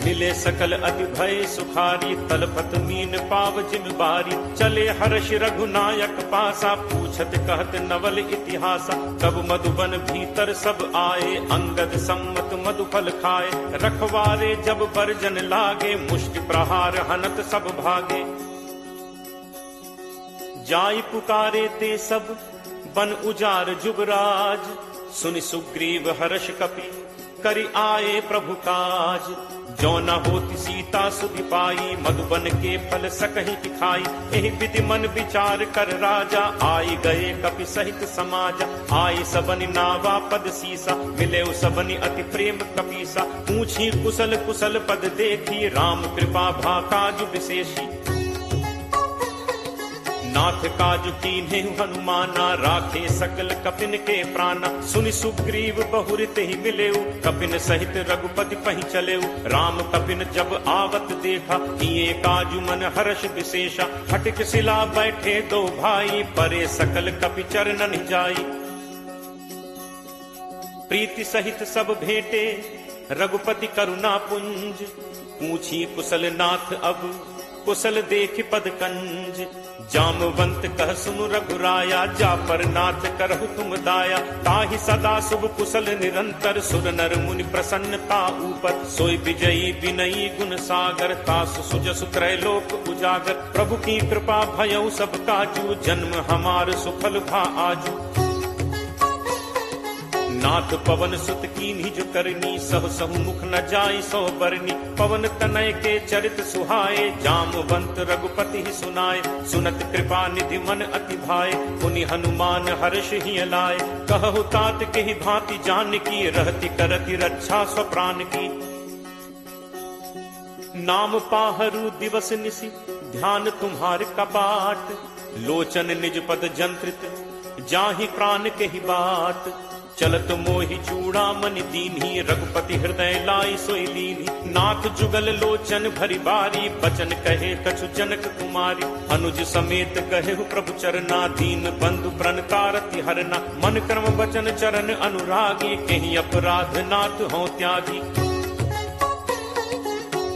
मिले सकल अति भय सुखारी, तलपत मीन पाव जिम बारी। चले हर्ष रघुनायक पासा, पूछत कहत नवल इतिहासा। तब मधुबन भीतर सब आए, अंगद सम्मत मधुफल खाए। रखवारे जब बरजन लागे, मुष्टि प्रहार हनत सब भागे। जाई पुकारे ते सब, बन उजार जुबराज। सुनि सुग्रीव हर्ष कपि, करि आए प्रभु काज। जो न होती सीता सुधि पाई, मधुबन के फल सकहि खाई। एहि विधि मन विचार कर राजा, आई गए कपि सहित समाजा। आई सबनि नावा पद सीसा, मिले सबनि अति प्रेम कपीसा। पूछी कुशल कुशल पद देखी, राम कृपा भा काज विशेषी। नाथ काज कीन्हे हनुमाना, राखे सकल कपिन के प्राणा। सुनि सुग्रीव बहुरित ही मिलेऊ, कपिन सहित रघुपति पहि चलेऊ। राम कपिन जब आवत देखा, किए काजु मन हर्ष विशेषा। हटिक सिला बैठे दो भाई, परे सकल कपि चरणन जाई। प्रीति सहित सब भेंटे, रघुपति करुणा पुंज। पूछी कुशल नाथ अब, कुशल देख पद कंज। जामवंत कह सुनु रघुराया, जा पर नाथ करहु तुम दाया। ताहि सदा शुभ कुशल निरंतर, सुर नर मुनि प्रसन्नता ऊपर। सोई विजयी विनयी गुण सागर, तासु सुजसु त्रैलोक उजागर। प्रभु की कृपा भयउ सब काजू, जन्म हमार सुफल भा आजू। नाथ पवन सुत कीन्ही जो करनी, सह सहु मुख न जाई सो बरनी। पवन तनय के चरित सुहाए, जामवंत रघुपति ही सुनाए। सुनत कृपा निधि मन अति भाए, पुनि हनुमान हर्ष ही लाए। कहु तात के ही भांति जान की, रहति करति रक्षा स्वप्राण की। नाम पाहरू दिवस निसी, ध्यान तुम्हार कपाट। लोचन निज पद जंत्रित जाहि प्राण के ही बात, चलत मोहि चूड़ामणि दीन्ही रघुपति हृदय लाई सोई लीन्ही। नाथ जुगल लोचन भरी बारी बचन कहे कछु जनक कुमारी, अनुज समेत कहे प्रभु चरना दीन बंधु प्रण तारति हरना। मन कर्म वचन चरण अनुरागी कहीं अपराध नाथ हो त्यागी।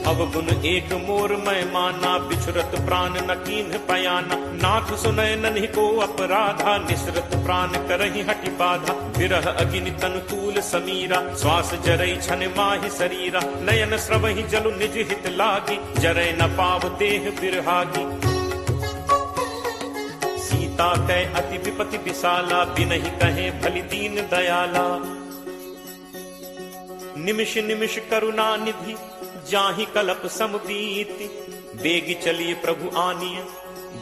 अब गुण एक मोर मैं माना बिछुरत प्राण न कीन्ह पयाना। नाथ सुनय नन्हि को अपराधा निसरत प्राण करहि हटि बाधा। विरह अग्नि तनु तूल समीरा श्वास जरई छन माहि शरीरा। नयन स्रवहि जलु निज हित लागी जरय न पाव देह बिरहागी। सीता कै अति विपति विशाला बिनहि कहे भली दीन दयाला। निमिष निमिष करुणा निधि जाहि कलप समबीति। बेगी चलिए प्रभु आनिय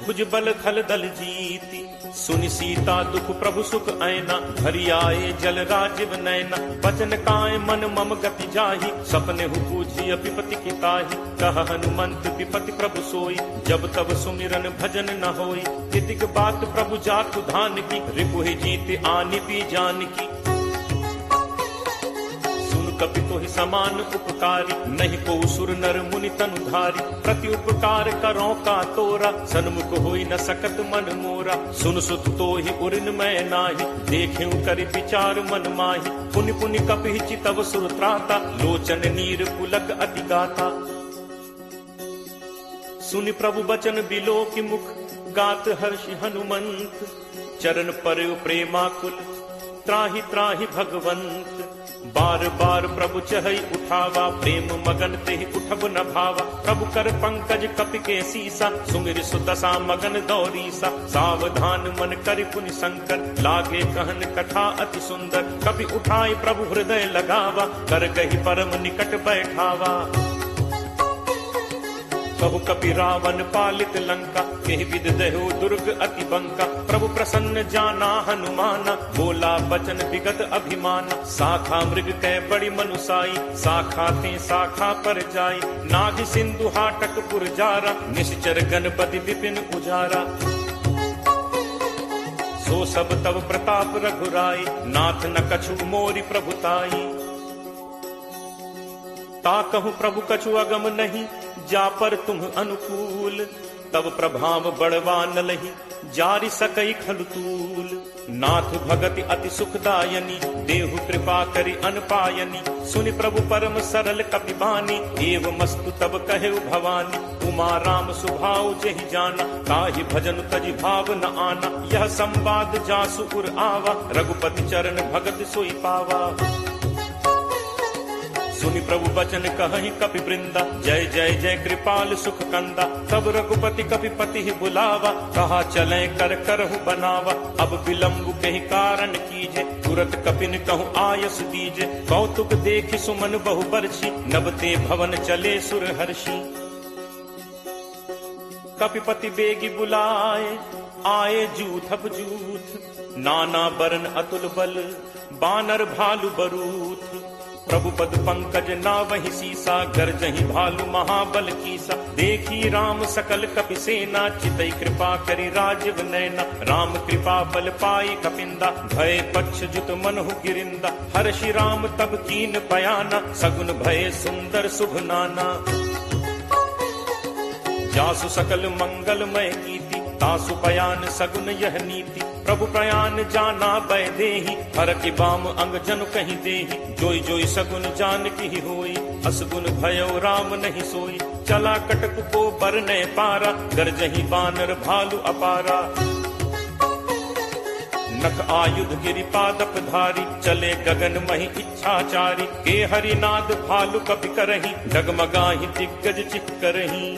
भुज बल खल दल जीति। सुनि सीता दुख प्रभु सुख ऐना भरी आए जल राजीव नैना। बचन काय मन मम गति जाहि सपने हु पूछी विपति की ताहि। कह हनुमंत विपति प्रभु सोई जब तब सुमिरन भजन न होई। तितिक बात प्रभु जातु धान की रिपुहि जीत आनि भी जान की। कपि तोहि समान उपकारी नहीं को सुर नर मुनि तनुधारी। प्रति उपकार करो का तोरा सन्मुख होई न सकत मन मोरा। सुन सुत तोहि उरिन मैं नाही देखें करि विचार मन माही। पुनि पुनि कपि चितव सुर त्राता लोचन नीर पुलक अति गाता। सुनि प्रभु बचन बिलो की मुख गात हर्षि हनुमंत। चरण पर प्रेमाकुल त्राहि त्राहि भगवंत। बार बार प्रभु चहई उठावा प्रेम मगन तेहि उठब न भावा। प्रभु कर पंकज कपि के सीसा सुमिर सुदशा मगन दौरीसा। सावधान मन करि पुनि शंकर लागे कहन कथा अति सुंदर। कपि उठाई प्रभु हृदय लगावा कर कहि परम निकट बैठावा। कहु कपि रावण पालित लंका केहि विद दहो दुर्ग अति बंका। प्रभु प्रसन्न जाना हनुमाना बोला बचन विगत अभिमाना। शाखा मृग कै बड़ी मनुसाई शाखा थे शाखा पर जाई। नाग सिंधु हाटक पुरजारा निश्चर गणपति विपिन उजारा। सो सब तब प्रताप रघुराई नाथ न कछु मोरि प्रभुताई। ता कहूँ प्रभु कछु अगम नहीं जा पर तुम अनुकूल। तब प्रभाव बड़वा न लही जारि सकई खलुतूल। नाथ भगति अति सुखदायनी देहु कृपा करि अनपायनी। सुनि प्रभु परम सरल कपि बानी एव मस्तु तब कहे भवानी। उमा राम सुभाव जहि जाना ताहि भजन तजि भाव न आना। यह संवाद जासु उर आवा रघुपति चरण भगत सोई पावा। सुनि प्रभु बचन कहि कपि वृंदा जय जय जय कृपाल सुख कंदा। तब रघुपति कपि पति ही बुलावा कहा चले कर करहु बनावा। अब विलंब कहि कारण कीजे तुरत कपिन कहु आयस दीजे। कौतुक देखि सुमन बहु बरछी नबते भवन चले सुर हर्षि। कपिपति बेगी बुलाए आए जूथप जूथ। नाना बरन अतुल बल बानर भालु बरूथ। प्रभु पद पंकज नावहि सीसा गरजहि भालु महाबल कीसा। देखी राम सकल कपि सेना चितई कृपा करि राजीव नैना। राम कृपा बल पाई कपिंदा भय पक्ष जुत मनहु गिरिंदा। हर्षि राम तब कीन बयाना सगुन भय सुंदर शुभ नाना। जासु सकल मंगलमय कीति तासु पयान सगुन यह नीति। प्रभु प्रयान जाना बै देहि हर की बाम अंग जनु कहीं देहि। जोई जोई सगुन जान की होई असगुन भयो राम नहीं सोई। चला कटक को बरने पारा गरजहि बानर भालु अपारा। नख आयुध गिरि पादप धारी चले गगन महि इच्छाचारी। के हरिनाद भालु कपि करहि डगमगाहि दिग्गज चिक्करहि।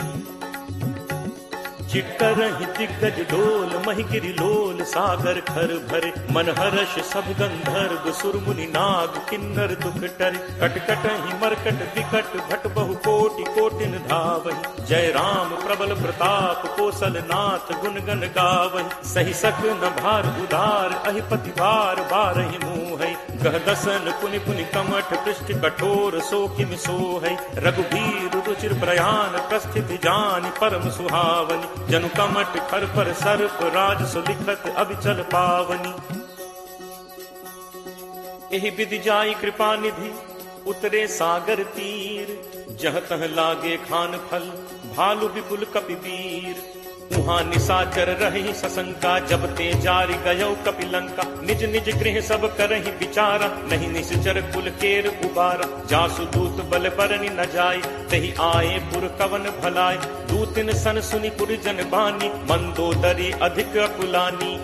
चिक्करहि दिग्गज डोल महि गिरि लोल सागर खर भरे। मन हर्ष सब गंधर्व सुर मुनि नाग किन्नर दुख टरे। कटकटहि मरकट विकट भट बहु कोटि कोटिन धावहि। जय राम प्रबल प्रताप कौशल नाथ गुण गण गावहि। सही सक न भार उदार अहिपति भार बारहि मुँह कह दसन पुनि पुनि कमठ पृष्ठ कठोर सो किम सो है। रघुबीर रुचिर प्रयाण प्रस्थित जानि परम सुहावनी। जनु कमठ खर पर सर्प राज सुलिखत अभिचल पावनी। एहि विधि जाई कृपा निधि उतरे सागर तीर। जह तह लागे खान फल भालु विपुल कपिवीर। उहाँ निशाचर रही सशंका जब ते जारि गयो कपिलंका। निज निज गृह सब करहि विचारा नहीं निश्चर कुल केर उबारा। जासु दूत बल बरनि न जाय तहि आए पुर कवन भलाय। दूतिन सन सुनि पुर जन बानी मंदोदरी अधिक अकुलानी।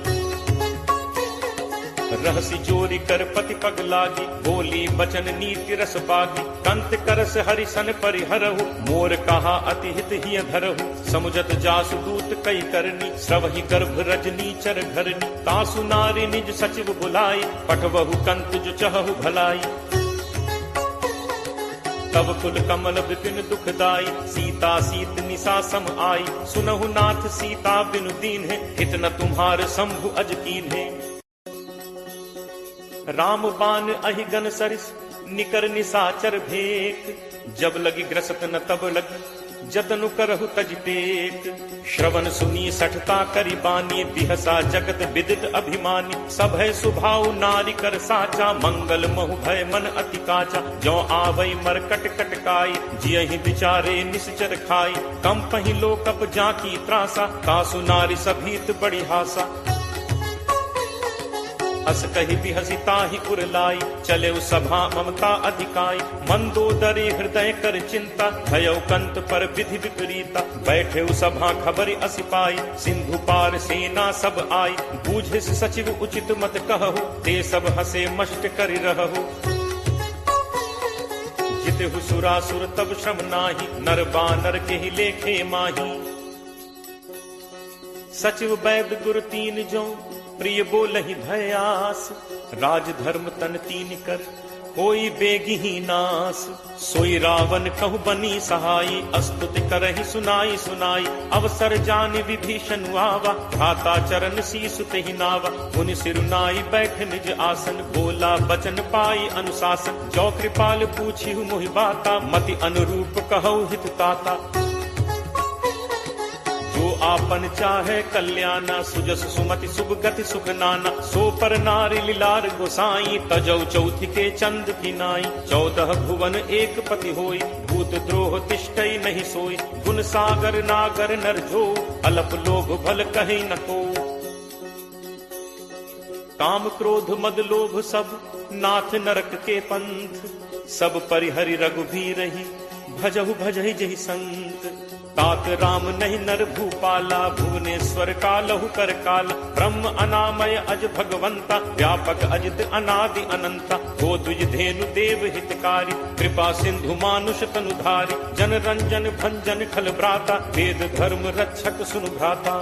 रहसी जोरी कर पति पग लागी बोली बचन नीति रस बागी। कंत करस हरिसन परिहरहु मोर कहा अति हित ही धरहु। समुझत जासु दूत कई करनी श्रवहि गर्भ रजनी चर घरनी। तासु नारी निज सचिव बुलाई पठवहु कंत जो चहु भलाई। तब कुल कमल विपिन दुखदाई सीता सीत निशा सम आई। सुनहु नाथ सीता बिनु दीन है हित न तुम्हार शंभु अज कीन है। राम बान अहि गन सरिस निकर निशाचर भेक। जब लगी ग्रसत न तब लगी जतनु करहु तज टेक। श्रवण सुनी सठता करी बानी बिहसा जगत विदित अभिमानी। सब है सुभाव नारी कर साचा मंगल महु भय मन अति काचा। जो आवई मरकट कटकाई जियहि विचारे निश्चर खाई। कम पहि लोकप जाकी त्रासा तासु नारी सभीत बड़ी हासा। अस कही बिहसी ताहि उरलाई चले सभा ममता अधिकाई। मंदोदरी हृदय कर चिंता भयो कंत पर विधि विपरीता। बैठे सभा खबर असिपाई सिंधु पार सेना सब आई। बूझे सचिव उचित मत कहु ते सब हसे मष्ट कर रहु। जितहु सुरासुर तब श्रम नाही नर बानर के ही लेखे माही। सचिव वैद गुरु तीन जो प्रिय बोलहि भयास। राज धर्म तन तीन कर कोई बेगी ही नास। सोई रावण कहु बनी सहाई अस्तुति करहि सुनाई सुनाई। अवसर जानि विभीषण आवा भ्राता चरण शीसु तेहि नावा। मुनि सिरुनाई बैठ निज आसन बोला बचन पाई अनुशासन। जो कृपाल पूछिहु मोहि बाता मति अनुरूप कहु हित ताता। जो आपन चाहे कल्याणा सुजस सुमति शुभ गति सुख नाना। सो पर नारी लीलार गोसाई तजौ चौथि के चंद की नाई। 14 भुवन एक पति होई भूत द्रोह तिष्ठई नहीं सोई। गुण सागर नागर नर जो अलप लोभ भल कहि न को। काम क्रोध मद लोभ सब नाथ नरक के पंथ। सब परिहरि रघुबीर ही भजहु भजहि जहि संत। तात राम नहीं नर भूपाला भुवनेश्वर कालहु कर काल। ब्रह्म अनामय अज भगवंता व्यापक अजित अनादि अनंता। गो द्विज धेनु देव हितकारी कृपा सिंधु मानुष तनुधारी। जन रंजन भंजन खल भ्राता वेद धर्म रक्षक सुनु भ्राता।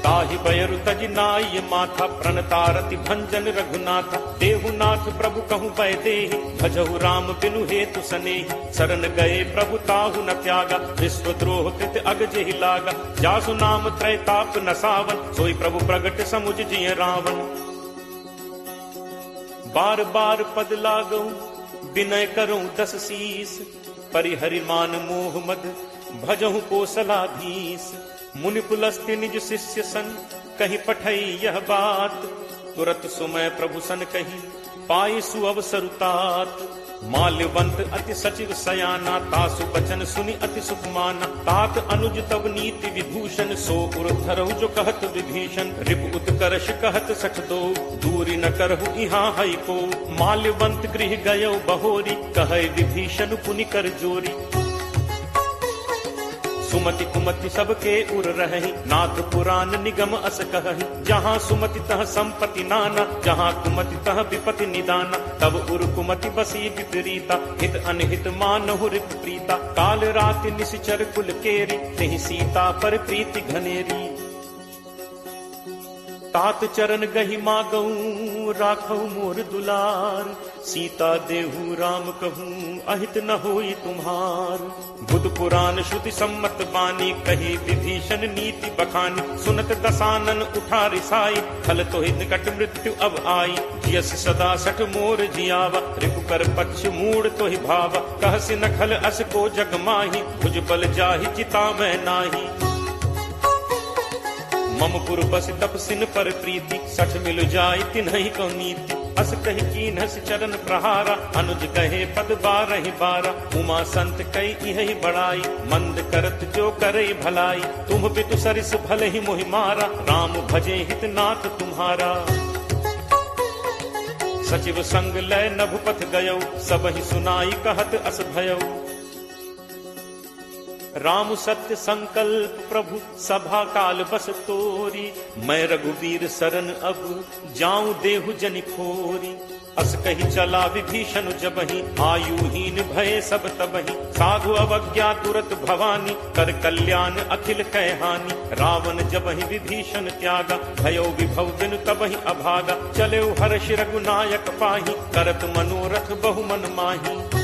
ताहि बयरु तज नाय माथा प्रणतारति भंजन रघुनाथा। देहुनाथ प्रभु कहु पै देहि भजहु राम बिनु हेतु सनेहि। शरण गए प्रभु ताहु न त्यागा विश्वद्रोह कृत अग जेहि लागा। जासु नाम त्रैताप न सावन सोई प्रभु प्रगट समुझ जिय रावण। बार बार पद लागऊ विनय करऊं 10 शीस। परिहरि मान मोह मद भजहु कोसलाधीश। मुनि पुलस्त्य निज शिष्य सन कही पठई यह बात। तुरत सुमय प्रभु सन कही पाई सुअवसरु तात। माल्यवंत अति सचिव सयाना तासु बचन सुनि अति सुख माना। तात अनुज तब नीति विभूषण सो उर धरहु जो कहत विभीषण। रिप उत्कर्ष कहत सठ दो दूरी न करहु इहाँ हई को। माल्यवंत गृह गयो बहोरी कहे विभीषण पुनि कर जोरी। सुमति कुमति सबके उर रही नाथ पुराण निगम अस कहहि। जहाँ सुमति तह संपत्ति नाना जहाँ कुमति तह विपति निदाना। तब उर कुमति बसी विपरीता हित अनहित मानहु रिप प्रीता। काल राति निश्चर कुल केरी तेहि सीता पर प्रीति घनेरी। तात चरण गही मागऊ राखऊ मोर दुलार, सीता देहु राम कहूँ अहित न होई तुम्हार। बुध पुराण श्रुति सम्मत बानी, कही विभीषण नीति बखानी। सुनत दसानन उठा रिसाई, खल तो निकट मृत्यु अब आई। जियस सदा सठ मोर जियावा, रिपु कर पक्ष मूड तो ही भावा। कहसि न खल अस को जग माही, भुज बल जाहि चिता मैं नाही। मम पुर बस तपसिन पर प्रीति, सठ मिल जाय तिन्हि को नीति। अस कही कीन्हस चरण प्रहारा, अनुज कहे पद बारहि बारा। उमा संत कई यही बड़ाई, मंद करत जो करे भलाई। तुम पितु सरिस भले ही मोहि मारा, राम भजे हित नाथ तुम्हारा। सचिव संग लय नभुपथ गयौ, सबहि सुनाई कहत अस भयौ। राम सत्य संकल्प प्रभु सभा काल बस तोरी। मैं रघुवीर सरन अब जाऊं देहु जनि खोरी। अस कही चला विभीषण जबहि, आयुहीन भय सब तबहि। साधु अवज्ञा तुरत भवानी, कर कल्याण अखिल कै हानि। रावण जबहि विभीषण त्यागा, भयो विभव बिनु तबहि अभागा। चले हर्ष रघुनायक पाही, करत मनोरथ बहु मन माही।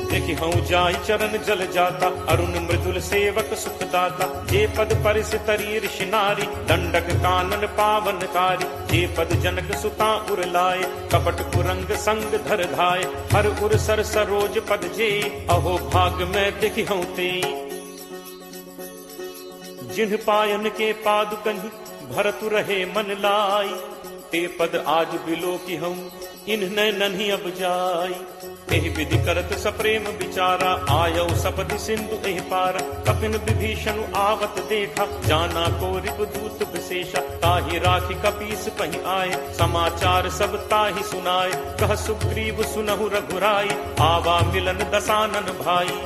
देखि हूँ जाय चरण जल जाता, अरुण मृदुल सेवक सुखदाता। जे पद परिस तरी ऋषि नारी, दंडक कानन पावनकारी। जे पद जनक सुता उर लाए, कपट कुरंग संग धर धाय। हर उर सर सरोज पद जे, अहो भाग में देखि हूँ ते। जिन्ह पायन के पादुकहि, भरतु रहे मन लाई। ते पद आज बिलो की हूँ, इन्ह नन्ही अब जाई। एहि विधि करत सप्रेम विचारा, आयौ सपति सिंधु एहि पारा। कपिन विभीषण आवत देखा, जाना को रिपुदूत विशेषा। ताहि राखी कपीस पहि आए, समाचार सब ताहि सुनाए। कह सुग्रीव सुनहु रघुराई, आवा मिलन दसानन भाई।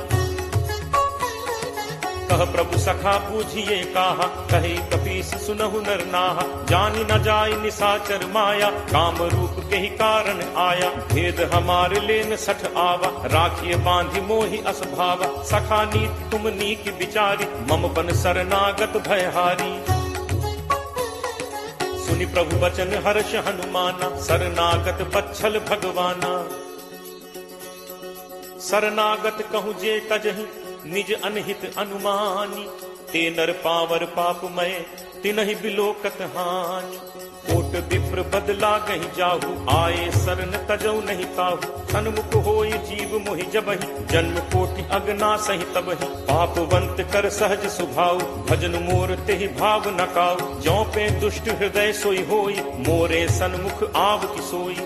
कह प्रभु सखा पूछिए काहा, कहे कपीस सुनहु नर नाहा। जानी न जाय निसाचर माया, काम रूप के ही कारण आया। भेद हमारे लेन सठ आवा, राखिए बांधि मोहि अस भावा। सखा नीत तुम नीक विचारी, मम बन शरणागत भयहारी। सुनि प्रभु वचन हर्ष हनुमाना, शरणागत बच्छल भगवाना। शरणागत कहूँ जे तजहि, निज अनहित अनुमानी। ते नर पावर पापमय, तिनहि बिलोकत हानि। कोट विप्र बदला गहि जाहु, आए शरण तजौ नहीं ताहु। सन्मुख होय जीव मोहि जबहि, जन्म कोटि अगना सहि तबहि। पापवंत कर सहज सुभाव, भजन मोर तेहि भाव न काऊ। जौ पे दुष्ट हृदय सोई होई, मोरे सन्मुख आव की सोई।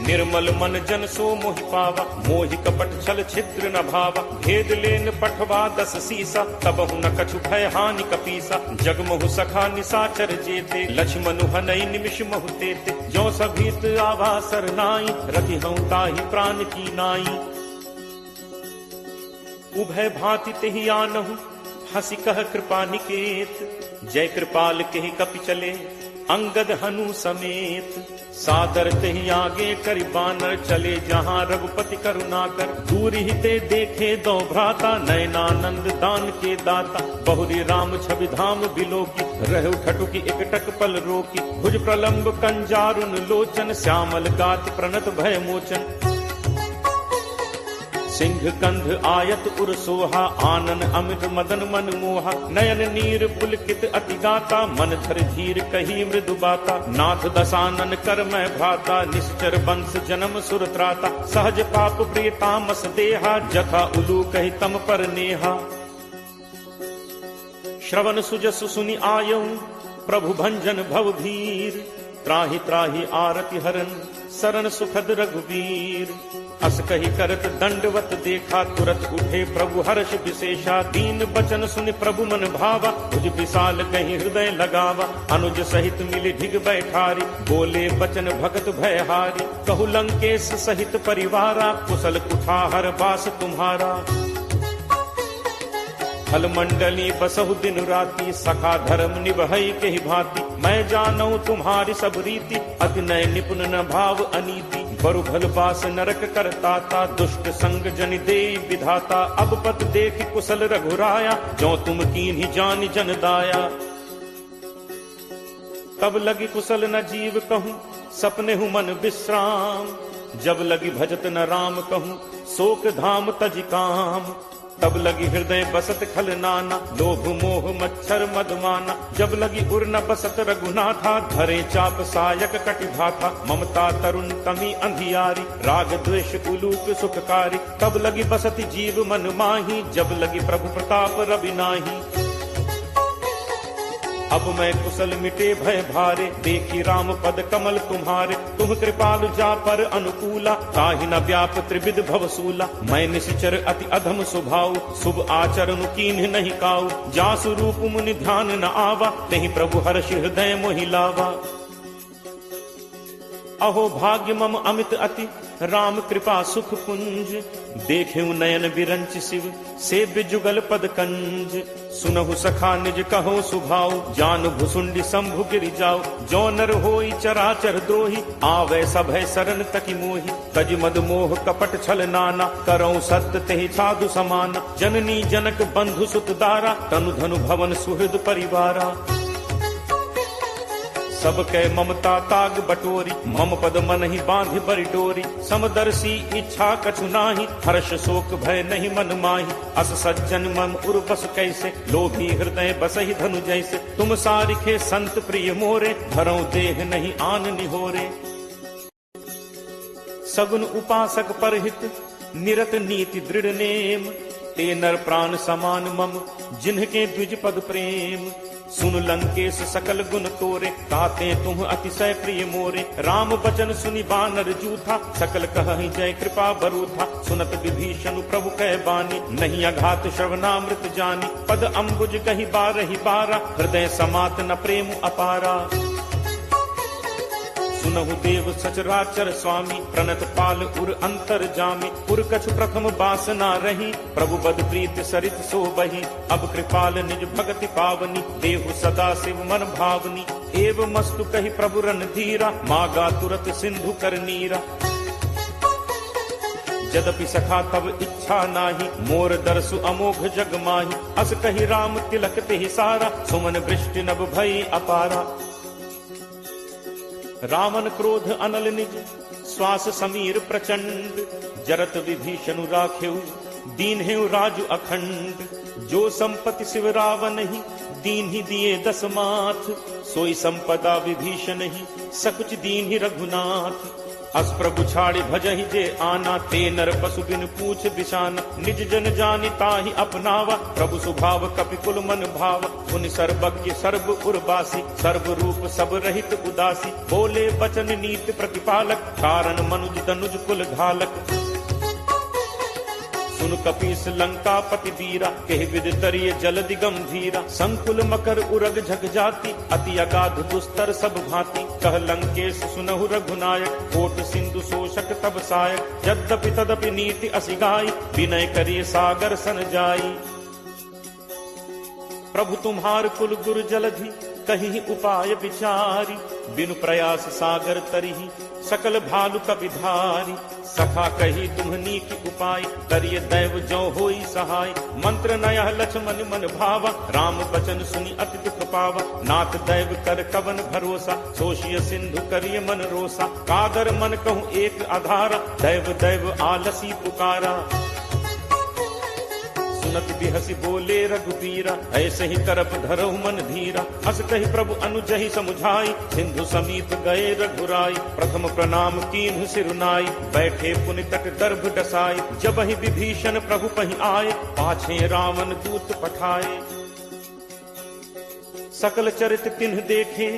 निर्मल मन जन सो मोहि पावा, मोहि कपट छल छिद्र न भावा। भेद लेन पठवा 10 सीसा, तबहु न कछु भय हानि कपीसा। जगमहु सखा निसाचर जेते, लक्ष्मणु हनई निमिष महु तेते। जो सभीत आवा सरनाई, रति हूँ ताहि प्राण की नाई। उभय भांति तेहि आनहु, हंसी कह कृपा निकेत। जय कृपाल केहि कपि चले, अंगद हनु समेत। सादर तेहि आगे करि बानर, चले जहाँ रघुपति करुणाकर। दूर ही ते देखे दो भ्राता, नयनानंद दान के दाता। बहुरी राम छवि धाम बिलोकी, रहु ठटुकी एकटक पल रोकी। भुज प्रलंब कंजारुन लोचन, श्यामल गात प्रणत भय मोचन। सिंह कंध आयत उर सोहा, आनन अमित मदन मन मोहा। नयन नीर पुलकित अति गाता, मन धर धीर कही मृदु बाता। नाथ दसानन कर मैं भ्राता, निश्चर वंश जन्म सुर त्राता। सहज पाप प्रिय तामस देहा, जथा उलू कही तम पर नेहा। श्रवण सुजसु सुनि आयऊ, प्रभु भंजन भव भीर। त्राहि त्राहि आरति हरन, शरण सुखद रघुवीर। अस कही करत दंडवत देखा, तुरत उठे प्रभु हर्ष विशेषा। दीन बचन सुनि प्रभु मन भावा, भुज विशाल कहीं हृदय लगावा। अनुज सहित मिली ढिग बैठारी, बोले बचन भगत भयहारी। कहु लंकेश सहित परिवारा, कुशल कुठार बास तुम्हारा। फल मंडली बसहु दिन राति, सखा धर्म निभई के ही भांति। मैं जानऊ तुम्हारी सब रीति, अति नय निपुण न भाव अनीति। बरु भल बास नरक करता ता, दुष्ट संग जन दे विधाता। अब पत देख कुशल रघुराया, जो तुम कीन्ही जान जन दाया। तब लगी कुशल न जीव कहूँ, सपने हूँ मन विश्राम। जब लगी भजत न राम कहूँ, शोक धाम तज काम। तब लगी हृदय बसत खल नाना, लोभ मोह मच्छर मदमाना। जब लगी उर न बसत रघुनाथा, धरे चाप सायक कटिभाथा। ममता तरुण तमी अंधियारी, राग द्वेष उलूक सुखकारी। तब लगी बसत जीव मन माही, जब लगी प्रभु प्रताप रवि नाही। अब मैं कुशल मिटे भय भारे, देखी राम पद कमल तुम्हारे। तुम कृपालु जा पर अनुकूला, ताहि न व्याप त्रिविध भवसूला। मैं निश्चर अति अधम स्वभाव, शुभ आचरण कीन्ह नहीं काऊ। जासु रूप मुनि ध्यान न आवा, नहीं प्रभु हर्ष हृदय मोहि लावा। अहो भाग्य मम अमित अति, राम कृपा सुख पुंज। देखेऊ नयन बिरंच शिव, सेव्य जुगल पद कंज। सुनहु सखा निज कहो सुभाव, जान भुसुंडी शंभु गिरि जाओ। जो नर होई चराचर द्रोही, आवे सभय शरण तकी मोहि। तज मद मोह कपट छल नाना, करौ सत्य तेहि साधु समाना। जननी जनक बंधु सुत दारा, तनु धनु भवन सुहृद परिवारा। सबके ममता ताग बटोरी, मम पद मन ही बांध बरि डोरी। समदर्शी इच्छा कछु नाही, हर्ष शोक भय नहीं मन माही। अस सज्जन मम उर बस कैसे, लोभी हृदय बसहि धनु जैसे। तुम सारिखे संत प्रिय मोरे, धरौ देह नहीं आन निहोरे। सगुन उपासक परहित, निरत नीति दृढ़ नेम। ते नर प्राण समान मम, जिन्हके द्विज पद प्रेम। सुन लंकेश सकल गुण तोरे, ताते तुम अतिशय प्रिय मोरे। राम बचन सुनि बानर जूथा, सकल कहहि जय कृपा बरूथा। सुनत विभीषण प्रभु कह बानी, नहीं अघात श्रवणामृत जानी। पद अम्बुज कहि बारहि बारा, हृदय समात न प्रेम अपारा। सुनहु देव सचराचर स्वामी, प्रणत पाल उर अंतर जामी। उर कछु प्रथम बासना रही, प्रभु बद प्रीत सरित सो बही। अब कृपाल निज भगति पावनी, देहु सदा शिव मन भावनी। एव मस्तु कहि प्रभु रन धीरा, मागा तुरत सिंधु कर नीरा। यद्यपि सखा तब इच्छा नाही, मोर दर्शु अमोघ जग माही। अस कहि राम तिलक तेहि सारा, सुमन वृष्टि नभ भई अपारा। रावण क्रोध अनल निज, श्वास समीर प्रचंड। जरत विभीषण राखेऊ, दीन हेउ राजु अखंड। जो संपत्ति शिव रावण ही, दीन ही दिए 10 माथ। सोई संपदा विभीषण ही, सकुच दीन ही रघुनाथ। अस प्रभु छाड़ी भजहि जे आना, ते नर पशु बिन पूछ बिशाना। निज जन जानि ताहि अपनावा, प्रभु स्वभाव कपि कुल मन भाव। पुनि सर्वज्ञ सर्व उर्वासी, सर्व रूप सब रहित उदासी। बोले बचन नीति प्रतिपालक, कारण मनुज तनुज कुल घालक। सुन कपीस लंका पति वीरा, कहि विद तरिय जलदि गंभीरा। संकुल मकर उरग झग जाति, अति अगाध दुस्तर सब भांति। कह लंकेश सुनहु रघुनायक, कोट सिंधु शोषक तब सायक। यद्यपि तदपि नीति असिगाई, विनय करिय सागर सन जाई। प्रभु तुम्हार कुल गुरु जलधि, कहीं उपाय विचारी। बिनु प्रयास सागर तरिहि, सकल भालु कपिधारी। सखा कही तुम्हनी की उपाय, करिय दैव जो होई सहाय। मंत्र नया लक्ष्मण मन भावा, राम बचन सुनि अति दुख पावा। नाथ दैव कर कवन भरोसा, सोशिय सिंधु करिय मन रोसा। कादर मन कहूँ एक आधारा, दैव दैव आलसी पुकारा। सुनत बिहसी बोले रघुबीरा, ऐसे ही करप धरहु मन धीरा। अस कहि प्रभु अनुजहि समुझाई, सिंधु समीप गए रघुराई। प्रथम प्रणाम कीन्हु सिरुनाई, बैठे पुनि तट दर्भ डसाई। जब ही विभीषण प्रभु पहि आए, पाछे रावण दूत पठाए। सकल चरित तिन्ह देखे,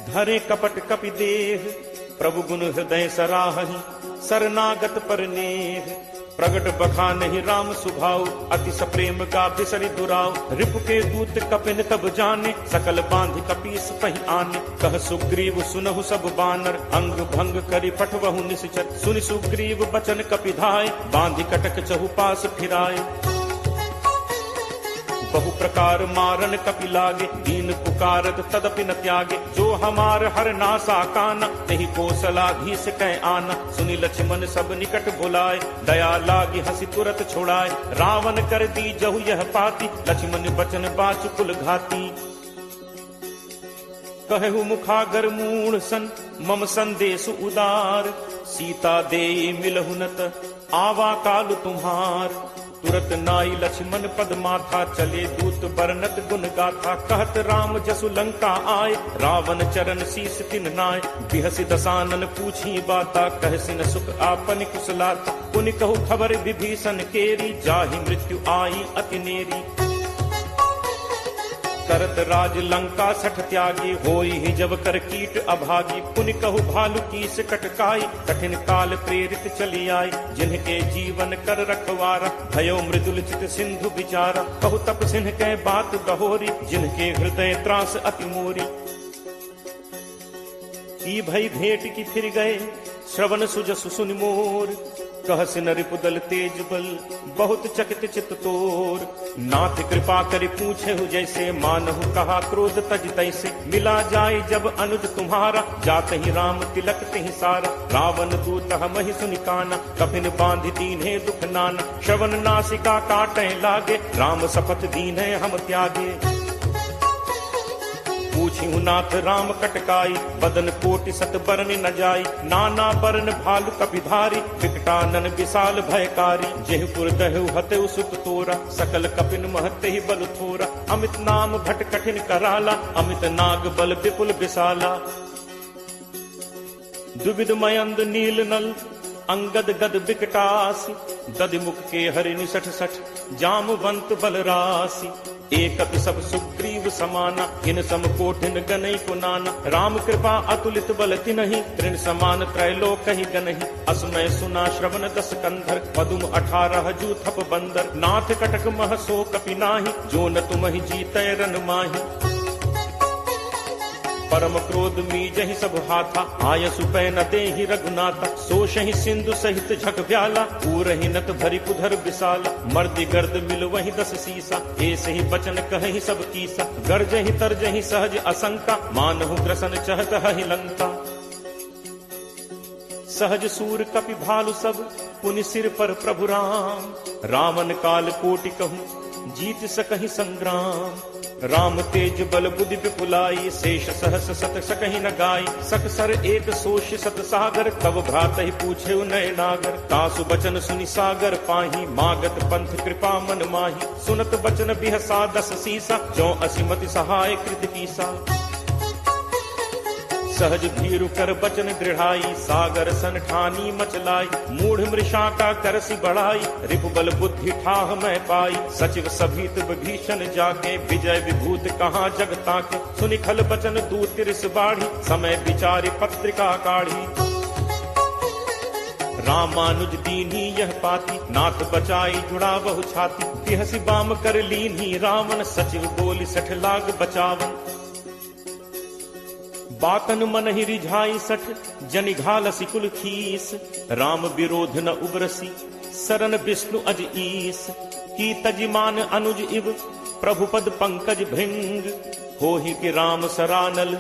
धरे कपट कपि देह। प्रभु गुण हृदय सराहहि, शरणागत पर नेह। प्रगट बखानहि राम सुभाव, अति सप्रेम का बिसरि दुराव। रिपु के दूत कपिन तब जाने, सकल बांध कपीस पहि आने। कह सुग्रीव सुनहु सब बानर, अंग भंग करि पठवहु निश्चर। सुनि सुग्रीव बचन कपिधाय, बांधि कटक चहुपास फिराए। बहु प्रकार मारन कपि लागे, दीन पुकारत तदपि न त्यागे। जो हमार हर नासा काना, तेहि कौशलाधीश कह आना। सुनि लक्ष्मण सब निकट बुलाए, दया लागी हंसी तुरत छुड़ाए। रावण कर दी जहु यह पाती, लक्ष्मण बचन बाचु कुल घाती। कहु मुखागर मूढ़ सन, मम संदेश उदार। सीता दे मिलहु नत, आवा काल तुम्हार। तुरत नाई लक्ष्मण पद माथा, चले दूत बरनत गुण गाथा। कहत राम जसु लंका आए, रावण चरण शीस तिन नाय। बिहसि दसानन पूछी बाता, कहसिन सुख आपन कुशलाता। पुनि कहु खबर विभीषण केरी, जाहि मृत्यु आई अति नेरी। करत राज लंका सठ त्यागी, होई ही जब कर कीट अभागी। पुनि कहु भालु कीस कटकाई, कठिन काल प्रेरित चली आई। जिनके जीवन कर रखवारा, भयो मृदुल चित सिंधु विचारा। कहु तप सिंह के बात बहोरी, जिनके हृदय त्रास अति मोरी। की भई भेंट की फिर गए, श्रवण सुजसु सुनि मोर। कहसिन रिपुदल तेज बल, बहुत चकित चित तोर। नाथ कृपा करि पूछे हु जैसे, मानहु कहा क्रोध तज तैसे। मिला जाय जब अनुज तुम्हारा, जात ही राम तिलक तिहि सारा। रावण दूत हमहि सुनि काना, कफिन बांधि दीन्हे दुख नाना। श्रवण नासिका काटे लागे, राम शपथ दीन्हे हम त्यागे। पूछिहु नाथ राम कटकाई, बदन कोटि सत बरन न जाई। नाना बरन भालु कपिधारी, विकटानन विशाल भयकारी। जेहपुर दहु हतेउ सुत तोरा, सकल कपिन महते ही बल थोरा। अमित नाम भट कठिन कराला, अमित नाग बल विपुल विशाला। दुविध मयंद नील नल, अंगद गद विकटासी। दधिमुख के हरि निसठ सठ, जामवंत बलरासी। एकत सब सुग्रीव समाना, इन सम कोठिन गनई को नाना। राम कृपा अतुलित बल तिनहि, तृण समान त्रैलोक ही गनहि। असमय सुना श्रवण दस कंधर, पदुम 18 जू थप बंदर। नाथ कटक मह सो कपि नाहि, जो न तुमहि जीतै रन माहि। परम क्रोध मीजहि सब हाथा, आयसु पै न देहि रघुनाथा। सोषहि सिंधु सहित झक व्याला, पूरहि नत भरि पुधर विशाला। मर्दि गर्द मिल वहि 10 सीसा, ऐसे ही बचन कहहि सब कीसा। गर्जहि तरजहि सहज असंका, मानहु ग्रसन चहत हहि लंका। सहज सूर कपि भालु सब, पुनि सिर पर प्रभु राम। रावण काल कोटि कहूँ, जीत सकहि संग्राम। राम तेज बल बुद्धि विपुलाई, शेष सहस सत सकहि न गाई। सकसर एक सोष सत सागर, तब भ्रात ही पूछे नय नागर। तासु बचन सुनि सागर पाही, मागत पंथ कृपा मन माही। सुनत बचन बिहसा 10 सीसा, जो असिमति सहाय कृत कीसा। सहज भीरु कर बचन दृढ़ाई, सागर सन ठानी मचलाई। मूढ़ मृषा का करसी बढ़ाई, रिपुबल बुद्धि ठाह मैं पाई। सचिव सभीत विभीषण जाके, विजय विभूत कहाँ जगता के। सुनि खल बचन दूत तिरस बाढ़ी, समय विचारि पत्रिका काढ़ी। रामानुज दीन्ही यह पाती, नाथ बचाई जुड़ा बहु छाती। तिहसि बाम कर लीन्ही रावण, सचिव बोली 60 लाग बचावन। बातन मन ही रिझाई 60, जनि घालसी कुल खीस। राम विरोध न उबरसी, सरन विष्णु अज ईस। की तजिमान अनुज इव, प्रभु पद पंकज भृंग। होहि कि राम सरानल,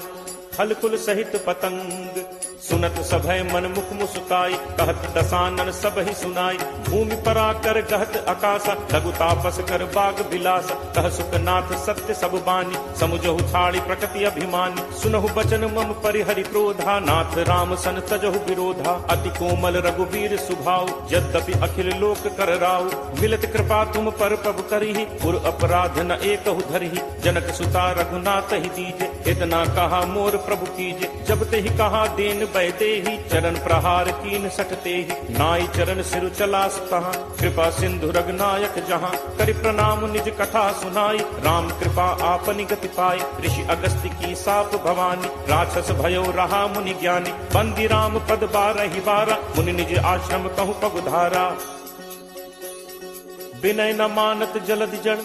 फल कुल सहित पतंग। सुनत सभय मन मुख मुस्काई, कहत दसानन सब ही सुनाई। भूमि परा कर गहत आकाशा, लघु तापस कर बाग बिलासा। कह सुखनाथ सत्य सब बानी, समुझहु छाड़ी प्रकृति अभिमानी। सुनहु बचन मम परिहरि क्रोधा, नाथ राम सन तजहु विरोधा। अति कोमल रघुवीर सुभाव, यद्यपि अखिल लोक कर राव। मिलत कृपा तुम पर प्रभु करिहि, पुर अपराध न एकहु धरिहि। जनक सुता रघुनाथ ही दीजे, इतना कहा मोर प्रभु कीजे। जब ते ही कहा देन बैते ही, चरण प्रहार कीन सटते ही। नाई चरण सिरु चलास तहाँ, कृपा सिंधु रघुनायक जहाँ। करि प्रणाम निज कथा सुनाई, राम कृपा आपनि गति पाई। ऋषि अगस्त्य की साप भवानी, राक्षस भयो रहा मुनि ज्ञानी। बंदी राम पद 12 बारा, मुनि निज आश्रम कहु पगुधारा। विनय न मानत जलद जड़,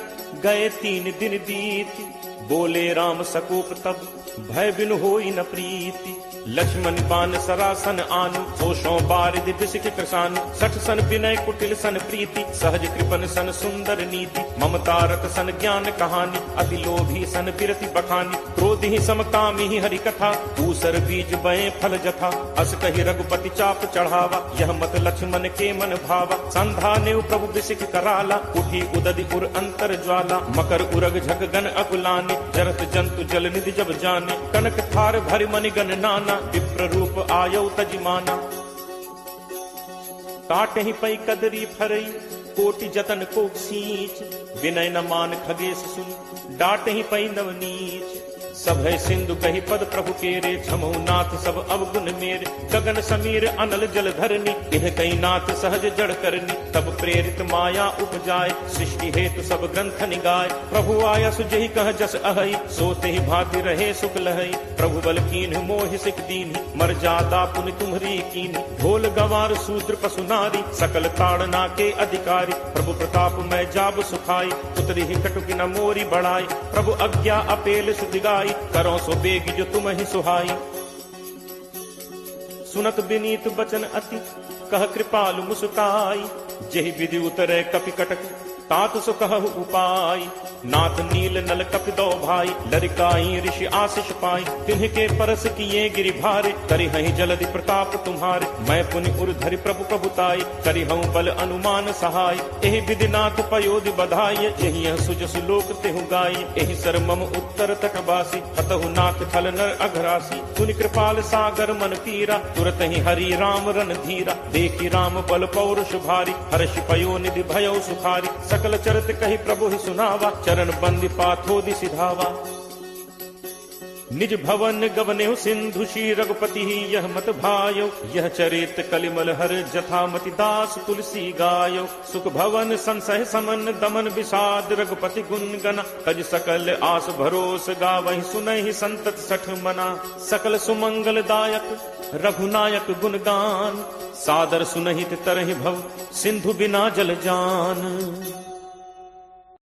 गए 3 दिन बीती। बोले राम सकोप तब, भय बिनु होई न प्रीति। लक्ष्मण बान सरासन आनु, होशों बारिद बिसिक कृषानु, सठ सन विनय कुटिल सन प्रीति, सहज कृपन सन सुंदर नीति, ममता रत सन ज्ञान कहानी, अति लोभी सन बिरति बखानी, क्रोध ही समकामी ही हरि कथा, ऊसर बीज बए फल जथा, अस कही रघुपति चाप चढ़ावा, यह मत लक्ष्मण के मन भावा, संधा नेव प्रभु बिसिक कराला, उठी उदधि उर अंतर ज्वाला, मकर उरग झग गन अकुलाने, जरत जंतु जल निधि जब जाने, कनक थार भरि मनि गण नाना, विप्र रूप आयो तजिमाना, काटहि पै कदरी फरई, कोटि जतन को सींच, विनय न मान खगेश सुन, डांटहि पै नवनीच, सब है सिंधु कही पद प्रभु केरे, छमौ नाथ सब अवगुण मेरे, गगन समीर अनल जल धरनी, इह कई नाथ सहज जड़ करनी, तब प्रेरित माया उपजाए, सृष्टि हेतु सब ग्रंथ निगाय, प्रभु आया सुजहि कह जस अहई, सोते ही भांति रहे सुख लहई, प्रभु बल कीन्ह मोहि सिख दीन्हि, मर जादा पुनि तुम्हरी कीन्हि, ढोल गंवार शूद्र पशु नारी, सकल ताड़ना के अधिकारी, प्रभु प्रताप मैं जाब सुखाई, उतरी ही कटुक न मोरी बढ़ाई, प्रभु अज्ञा अपेल सुदिगाई, करो सो बेग जो तुम ही सुहाई, सुनत विनीत बचन अति, कह कृपालु मुस्काई, जेहि विधि उतरे कपि कटक, तात सो कहु उपाय, नाथ नील नल कपि दो भाई, लरिकाई ऋषि आशीष पाई, तिन्ह परस किए गिरि भारे, करि हहि जलधि प्रताप तुम्हारे, मैं पुनि उर धरि प्रभु प्रभुताई, करि हूँ बल अनुमान सहाय, एहि विधि नाथ पयोधि बधाई, यही सुज सुलोक तेहु गाई, एहि सर मम उत्तर तटवासी, हतहु नाथ खल नर अघरासी, पुनि कृपाल सागर मन पीरा, तुरत ही हरि राम रन धीरा, देखी राम बल पौरुष भारी, हर्ष पयो निधि भयो सुखारी, सकल चरित कही प्रभु ही सुनावा, चरण बंदी पाथोदि सिधावा, निज भवन गवनेहु सिंधु श्री रघुपति ही यह मत भायो, यह चरित कलिमल हर जथामति दास तुलसी गायो, सुख भवन संसह समन दमन विषाद, रघुपति गुण गना, तज सकल आस भरोस गावहि, सुनहि संतत सठ मना, सकल सुमंगल दायक रघुनायक गुणगान, सादर सुनहित तरहि भव, सिंधु बिना जल जान।